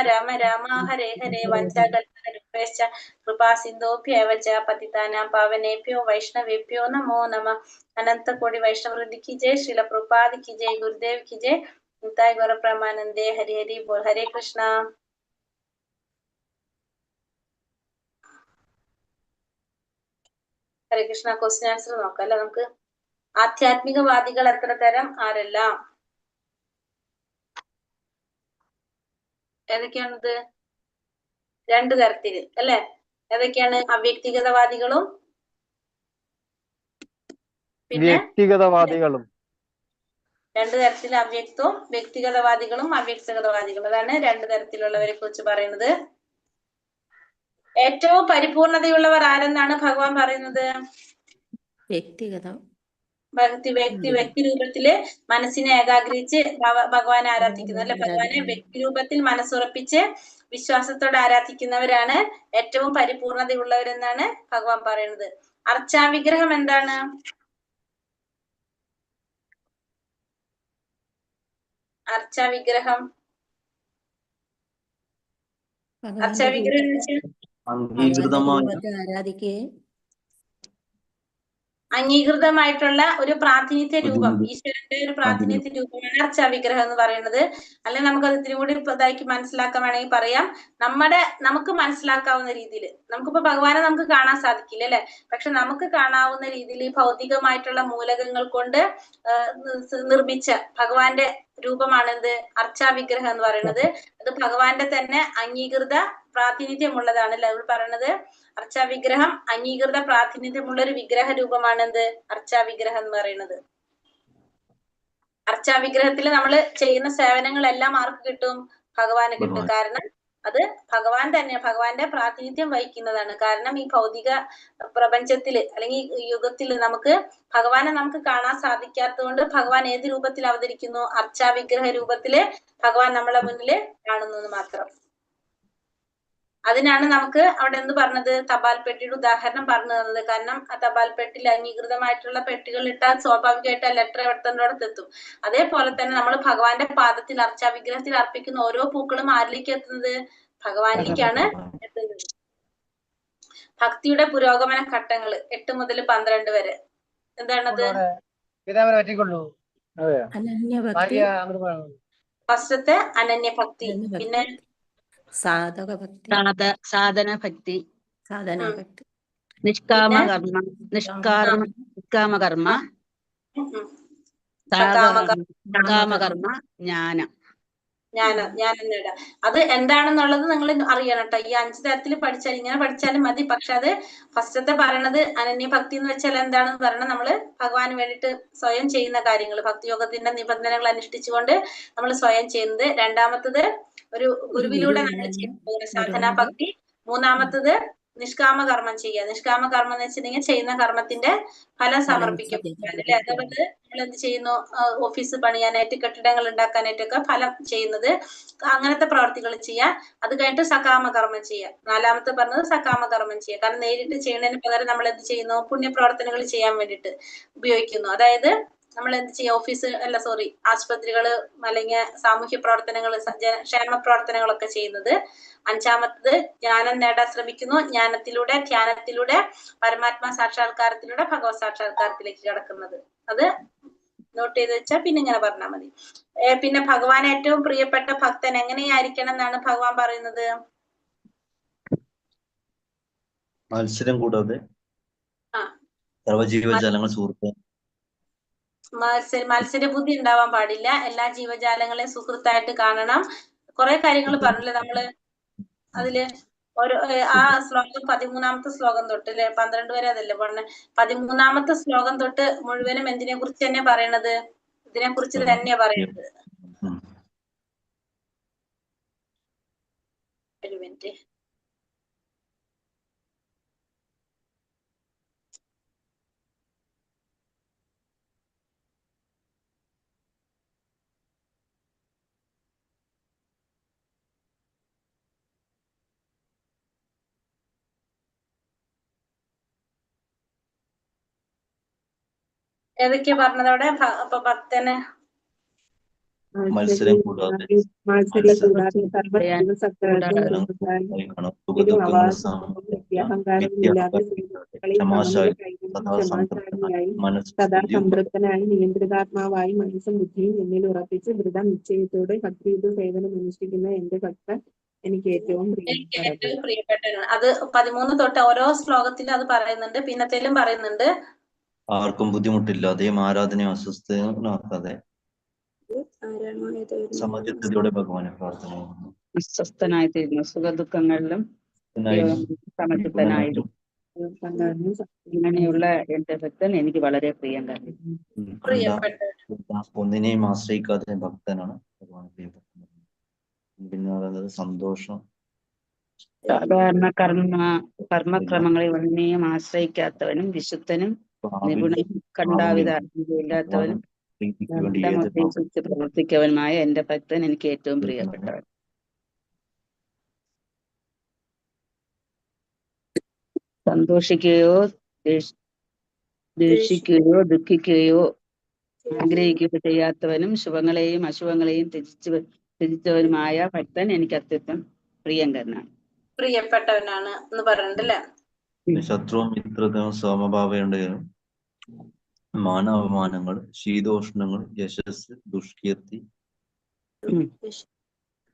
[SPEAKER 2] രാമ രാമ ഹരേ ഹരേ. വഞ്ചാകൽപതരുഭ്യശ്ച കൃപാ സിന്ധോഭ്യവ ച പതിതാനാം പാവനേഭ്യോ വൈഷ്ണവേഭ്യോ നമോ നമഃ. അനന്ത കോടി വൈഷ്ണവവൃന്ദ की जय, श्रील प्रभुपाद की जय, गुरुदेव की जय, निताय गौर प्रेमानंदे. हरि हरि बोल. हरे कृष्णा. ഹരേ കൃഷ്ണ. ക്വസ്റ്റ്യൻ ആൻസർ നോക്കാം അല്ലെ. നമുക്ക് ആധ്യാത്മികവാദികൾ എത്ര തരം? ആരെല്ലാം? ഏതൊക്കെയാണിത്? 2 തരത്തില് അല്ലെ. ഏതൊക്കെയാണ്? അവ്യക്തിഗതവാദികളും പിന്നെ
[SPEAKER 1] വ്യക്തിഗതവാദികളും.
[SPEAKER 2] 2 തരത്തില് അവ്യക്തവും വ്യക്തിഗതവാദികളും അവ്യക്തിഗതവാദികളും. അതാണ് 2 തരത്തിലുള്ളവരെ കുറിച്ച് പറയുന്നത്. ഏറ്റവും പരിപൂർണതയുള്ളവർ ആരെന്നാണ് ഭഗവാൻ പറയുന്നത്?
[SPEAKER 5] വ്യക്തിഗതം.
[SPEAKER 2] വ്യക്തി രൂപത്തില് മനസ്സിനെ ഏകാഗ്രഹിച്ച് ഭഗവാനെ ആരാധിക്കുന്നു അല്ലെ. ഭഗവാനെ വ്യക്തി രൂപത്തിൽ മനസ്സുറപ്പിച്ച് വിശ്വാസത്തോടെ ആരാധിക്കുന്നവരാണ് ഏറ്റവും പരിപൂർണതയുള്ളവരെന്നാണ് ഭഗവാൻ പറയുന്നത്. അർച്ചാവിഗ്രഹം എന്താണ്? അർച്ചാ വിഗ്രഹം? അർച്ചാ
[SPEAKER 5] ഭഗവാന്റെ
[SPEAKER 2] വിഗ്രഹം എന്ന്
[SPEAKER 5] രൂപത്തെ
[SPEAKER 2] വെച്ചാൽ
[SPEAKER 5] ഭഗവാന്റെ രൂപത്തെ ആരാധിക്കുകയും
[SPEAKER 2] അംഗീകൃതമായിട്ടുള്ള ഒരു പ്രാതിനിധ്യ രൂപം,
[SPEAKER 4] ഒരു
[SPEAKER 2] ഈശ്വരന്റെ ഒരു പ്രാതിനിധ്യ രൂപമാണ് അർച്ചാ വിഗ്രഹം എന്ന് പറയുന്നത്. അല്ലെങ്കിൽ നമുക്കത് ഇത്തിരി കൂടി ഇതാക്കി മനസ്സിലാക്കാൻ വേണമെങ്കിൽ പറയാം, നമുക്ക് മനസ്സിലാക്കാവുന്ന രീതിയിൽ. നമുക്കിപ്പോ ഭഗവാനെ നമുക്ക് കാണാൻ സാധിക്കില്ല അല്ലെ, പക്ഷെ നമുക്ക് കാണാവുന്ന രീതിയിൽ ഈ ഭൗതികമായിട്ടുള്ള മൂലകങ്ങൾ കൊണ്ട് നിർമ്മിച്ച ഭഗവാന്റെ രൂപമാണെന്ത് അർച്ചാ വിഗ്രഹം എന്ന് പറയുന്നത്. അത് ഭഗവാന്റെ തന്നെ അംഗീകൃത പ്രാതിനിധ്യമുള്ളതാണ് അല്ലെ അവർ പറയുന്നത്. അർച്ചാ വിഗ്രഹം അംഗീകൃത പ്രാതിനിധ്യമുള്ള ഒരു വിഗ്രഹ രൂപമാണെന്ത് അർച്ചാ വിഗ്രഹം എന്ന് പറയുന്നത്. അർച്ചാ വിഗ്രഹത്തിൽ നമ്മൾ ചെയ്യുന്ന സേവനങ്ങളെല്ലാം ആർക്ക് കിട്ടും? ഭഗവാന് കിട്ടും. കാരണം അത് ഭഗവാൻ തന്നെ, ഭഗവാന്റെ പ്രാതിനിധ്യം വഹിക്കുന്നതാണ്. കാരണം ഈ ഭൗതിക പ്രപഞ്ചത്തില് അല്ലെങ്കിൽ യുഗത്തില് നമുക്ക് ഭഗവാനെ നമുക്ക് കാണാൻ സാധിക്കാത്തത് കൊണ്ട് ഭഗവാൻ ഏത് രൂപത്തിൽ അവതരിക്കുന്നു? അർച്ചാ വിഗ്രഹ രൂപത്തില് ഭഗവാൻ നമ്മളെ മുന്നില് കാണുന്നു എന്ന് മാത്രം. അതിനാണ് നമുക്ക് അവിടെ എന്ത് പറഞ്ഞത്? തപാൽ പെട്ടിയുടെ ഉദാഹരണം പറഞ്ഞു തന്നത്. കാരണം ആ തപാൽ പെട്ടിയിൽ അംഗീകൃതമായിട്ടുള്ള പെട്ടികൾ ഇട്ടാൽ സ്വാഭാവികമായിട്ട് ആ ലെറ്റർ എവിടത്തോടത്ത് എത്തും. അതേപോലെ തന്നെ നമ്മൾ ഭഗവാന്റെ പാദത്തിൽ അർച്ചാ വിഗ്രഹത്തിൽ അർപ്പിക്കുന്ന ഓരോ പൂക്കളും ആരിലേക്ക് എത്തുന്നത്? ഭഗവാനിലേക്കാണ് എത്തുന്നത്. ഭക്തിയുടെ പുരോഗമന ഘട്ടങ്ങൾ 8 മുതൽ 12 വരെ എന്താണത്?
[SPEAKER 5] അനന്യഭക്തി,
[SPEAKER 2] ഫസ്റ്റത്തെ അനന്യഭക്തി, പിന്നെ
[SPEAKER 5] സാധകഭക്തി,
[SPEAKER 1] സാധനഭക്തി,
[SPEAKER 5] സാധനാഭക്തി,
[SPEAKER 1] നിഷ്കാമകർമ്മ, നിഷ്കാമകർമ്മ, സകാമകർമ്മ, ജ്ഞാനം.
[SPEAKER 2] ജ്ഞാനം നേടാം. അത് എന്താണെന്നുള്ളത് നിങ്ങൾ അറിയണം കേട്ടോ. ഈ 5 തരത്തിൽ പഠിച്ചാൽ, ഇങ്ങനെ പഠിച്ചാലും മതി. പക്ഷെ അത് ഫസ്റ്റത്തെ പറയണത് അനന്യഭക്തി എന്ന് വെച്ചാൽ എന്താണെന്ന് പറയണം. നമ്മള് ഭഗവാന് വേണ്ടിയിട്ട് സ്വയം ചെയ്യുന്ന കാര്യങ്ങൾ, ഭക്തിയോഗത്തിന്റെ നിബന്ധനകൾ അനുഷ്ഠിച്ചുകൊണ്ട് നമ്മൾ സ്വയം ചെയ്യുന്നത്. രണ്ടാമത്തത് ഒരു ഗുരുവിലൂടെ നമ്മൾ ചെയ്യുന്ന സാധനാ ഭക്തി. മൂന്നാമത്തത് നിഷ്കാമകർമ്മം ചെയ്യുക. നിഷ്കാമകർമ്മം എന്ന് വെച്ചിട്ടുണ്ടെങ്കിൽ ചെയ്യുന്ന കർമ്മത്തിന്റെ ഫലം സമർപ്പിക്കപ്പെടുക അല്ലെ. അതുകൊണ്ട് നമ്മൾ എന്ത് ചെയ്യുന്നു? ഓഫീസ് പണിയാനായിട്ട്, കെട്ടിടങ്ങൾ ഉണ്ടാക്കാനായിട്ടൊക്കെ ഫലം ചെയ്യുന്നത്, അങ്ങനത്തെ പ്രവർത്തികൾ ചെയ്യാം. അത് കഴിഞ്ഞിട്ട് സകാമകർമ്മം ചെയ്യാം. നാലാമത്തെ പറഞ്ഞത് സകാമകർമ്മം ചെയ്യാം. കാരണം നേരിട്ട് ചെയ്യുന്നതിന് പകരം നമ്മൾ എന്ത് ചെയ്യുന്നു? പുണ്യപ്രവർത്തനങ്ങൾ ചെയ്യാൻ വേണ്ടിയിട്ട് ഉപയോഗിക്കുന്നു. അതായത് നമ്മൾ എന്ത് ചെയ്യുക? ആശുപത്രികള് അല്ലെങ്കിൽ സാമൂഹ്യ പ്രവർത്തനങ്ങൾ, ക്ഷേമ പ്രവർത്തനങ്ങളൊക്കെ ചെയ്യുന്നത്. അഞ്ചാമത്തത് ജ്ഞാനം നേടാൻ ശ്രമിക്കുന്നു. ജ്ഞാനത്തിലൂടെ, ധ്യാനത്തിലൂടെ, പരമാത്മാ സാക്ഷാത്കാരത്തിലൂടെ ഭഗവത് സാക്ഷാത്കാരത്തിലേക്ക് കടക്കുന്നത്. അത് നോട്ട് ചെയ്ത് വെച്ചാൽ പിന്നെ ഇങ്ങനെ പറഞ്ഞാൽ മതി. പിന്നെ ഭഗവാൻ ഏറ്റവും പ്രിയപ്പെട്ട ഭക്തൻ എങ്ങനെയായിരിക്കണം എന്നാണ് ഭഗവാൻ പറയുന്നത്?
[SPEAKER 6] മത്സരം കൂടാതെ സർവ്വജീവജാലങ്ങൾ സുഹൃത്ത്.
[SPEAKER 2] മത്സരബുദ്ധി ഉണ്ടാവാൻ പാടില്ല. എല്ലാ ജീവജാലങ്ങളെയും സുഹൃത്തായിട്ട് കാണണം. കുറെ കാര്യങ്ങൾ പറഞ്ഞില്ലേ നമ്മള് അതില്. ആ ശ്ലോകം 13ാമത്തെ ശ്ലോകം തൊട്ട് അല്ലെ 12 വരെ അതല്ലേ പറഞ്ഞ. 13ാമത്തെ ശ്ലോകം തൊട്ട് മുഴുവനും എന്തിനെ കുറിച്ച് തന്നെ പറയണത്? ഇതിനെ കുറിച്ച് തന്നെയാ പറയുന്നത്. ഒരു മിനിറ്റ്. ഏതൊക്കെയാ പറഞ്ഞതവിടെ? അപ്പൊ ഭക്തന്
[SPEAKER 6] മത്സരം കൂടാതെ
[SPEAKER 7] സദാ സംതൃപ്തനായി നിയന്ത്രിതാത്മാവായി മനസ്സും ബുദ്ധിയും എന്നിൽ ഉറപ്പിച്ച് ദൃഢനിശ്ചയത്തോടെ ഭക്തിയുദ്ധ സേവനം അനുഷ്ഠിക്കുന്ന എന്റെ ഭക്തൻ എനിക്ക് ഏറ്റവും
[SPEAKER 2] പ്രിയപ്പെട്ടവനാണ്. അത് 13 തൊട്ട് ഓരോ ശ്ലോകത്തിലും അത് പറയുന്നുണ്ട്. പിന്നത്തേലും പറയുന്നുണ്ട്.
[SPEAKER 6] ആർക്കും ബുദ്ധിമുട്ടില്ലാതെയും ആരാധനയും അസ്വസ്ഥനാക്കാതെ സമചിത്തതയോടെ ഭഗവാനെ പ്രാർത്ഥന.
[SPEAKER 1] അസ്വസ്ഥനായി തീരുന്നു. സുഖദുഃഖങ്ങളിലും സമചിത്തനായിരുന്നു. ഇങ്ങനെയുള്ള എന്റെ ഭക്തൻ എനിക്ക് വളരെ പ്രിയങ്കരൻ.
[SPEAKER 6] ഒന്നിനെയും ആശ്രയിക്കാത്ത ഭക്തനാണ് ഭഗവാൻ പ്രിയപ്പെട്ടത്. പിന്നെ പറയുന്നത് സന്തോഷം.
[SPEAKER 1] സാധാരണ കർമ്മക്രമങ്ങളിൽ ഒന്നിനെയും ആശ്രയിക്കാത്തവനും വിശുദ്ധനും നിപുണനും കണ്ടാവിധ അറിവില്ലാത്തവനും ഉദ്ദേശിച്ച് പ്രവർത്തിക്കവനുമായ എന്റെ ഭക്തൻ എനിക്ക് ഏറ്റവും പ്രിയപ്പെട്ടവൻ. സന്തോഷിക്കുകയോ ദേഷിക്കുകയോ ദുഃഖിക്കുകയോ ആഗ്രഹിക്കുക ചെയ്യാത്തവനും ശുഭങ്ങളെയും അശുഭങ്ങളെയും ത്യജിച്ചവനുമായ ഭക്തൻ എനിക്ക് അത്യന്തം പ്രിയങ്കരനാണ്.
[SPEAKER 2] പ്രിയപ്പെട്ടവനാണ് എന്ന് പറഞ്ഞിട്ടല്ലേ.
[SPEAKER 6] ശത്രുവും മിത്രത്വവും സമഭാവമുണ്ടെങ്കിലും മാനാപമാനങ്ങൾ, ശീതോഷ്ണങ്ങൾ, യശസ്, ദുഷ്കീർത്തി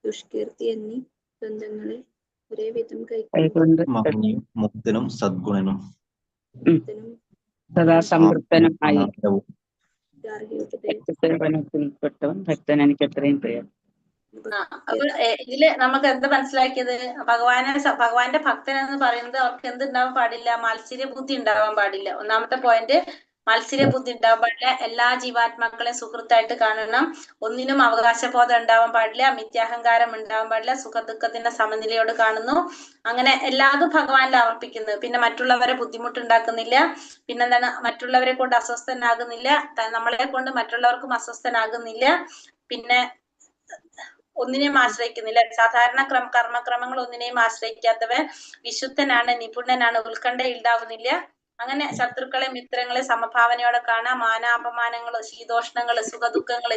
[SPEAKER 3] ദുഷ്കീർത്തി എന്നീ ബന്ധങ്ങളെ ഒരേ വിധം
[SPEAKER 1] കൈക്കൊണ്ട്
[SPEAKER 6] മാന്യനും മുക്തനും സദ്ഗുണനും
[SPEAKER 1] സദാ സംതൃപ്തനുമായി
[SPEAKER 6] ആനന്ദവും
[SPEAKER 1] സേവനത്തിൽപ്പെട്ടവൻ ഭക്തൻ എനിക്ക് അത്രയും പ്രിയം.
[SPEAKER 2] അപ്പൊ ഇതില് നമുക്ക് എന്ത് മനസ്സിലാക്കിയത്? ഭഗവാന്റെ ഭക്തൻ എന്ന് പറയുന്നത് അവർക്ക് എന്തുണ്ടാവാൻ പാടില്ല? മത്സര ബുദ്ധി ഉണ്ടാവാൻ പാടില്ല. ഒന്നാമത്തെ പോയിന്റ്, മത്സര ബുദ്ധി ഉണ്ടാവാൻ പാടില്ല. എല്ലാ ജീവാത്മാക്കളെയും സുഹൃത്തായിട്ട് കാണണം. ഒന്നിനും അവകാശബോധം ഉണ്ടാവാൻ പാടില്ല. മിഥ്യാഹങ്കാരം ഉണ്ടാവാൻ പാടില്ല. സുഖദുഃഖത്തിന്റെ സമനിലയോട് കാണുന്നു. അങ്ങനെ എല്ലാതും ഭഗവാനിൽ അർപ്പിക്കുന്നത്. പിന്നെ മറ്റുള്ളവരെ ബുദ്ധിമുട്ടുണ്ടാക്കുന്നില്ല. പിന്നെന്താണ്, മറ്റുള്ളവരെ കൊണ്ട് അസ്വസ്ഥനാകുന്നില്ല. നമ്മളെ കൊണ്ട് മറ്റുള്ളവർക്കും അസ്വസ്ഥനാകുന്നില്ല. പിന്നെ ഒന്നിനെയും ആശ്രയിക്കുന്നില്ല. സാധാരണ കർമ്മക്രമങ്ങൾ ഒന്നിനെയും ആശ്രയിക്കാത്തവൻ വിശുദ്ധനാണ്, നിപുണനാണ്, ഉത്കണ്ഠ ഉണ്ടാവുന്നില്ല. അങ്ങനെ ശത്രുക്കളെ മിത്രങ്ങളെ സമഭാവനയോടെ കാണാം. മാനാപമാനങ്ങള്, ശീതോഷ്ണങ്ങള്, സുഖദുഃഖങ്ങള്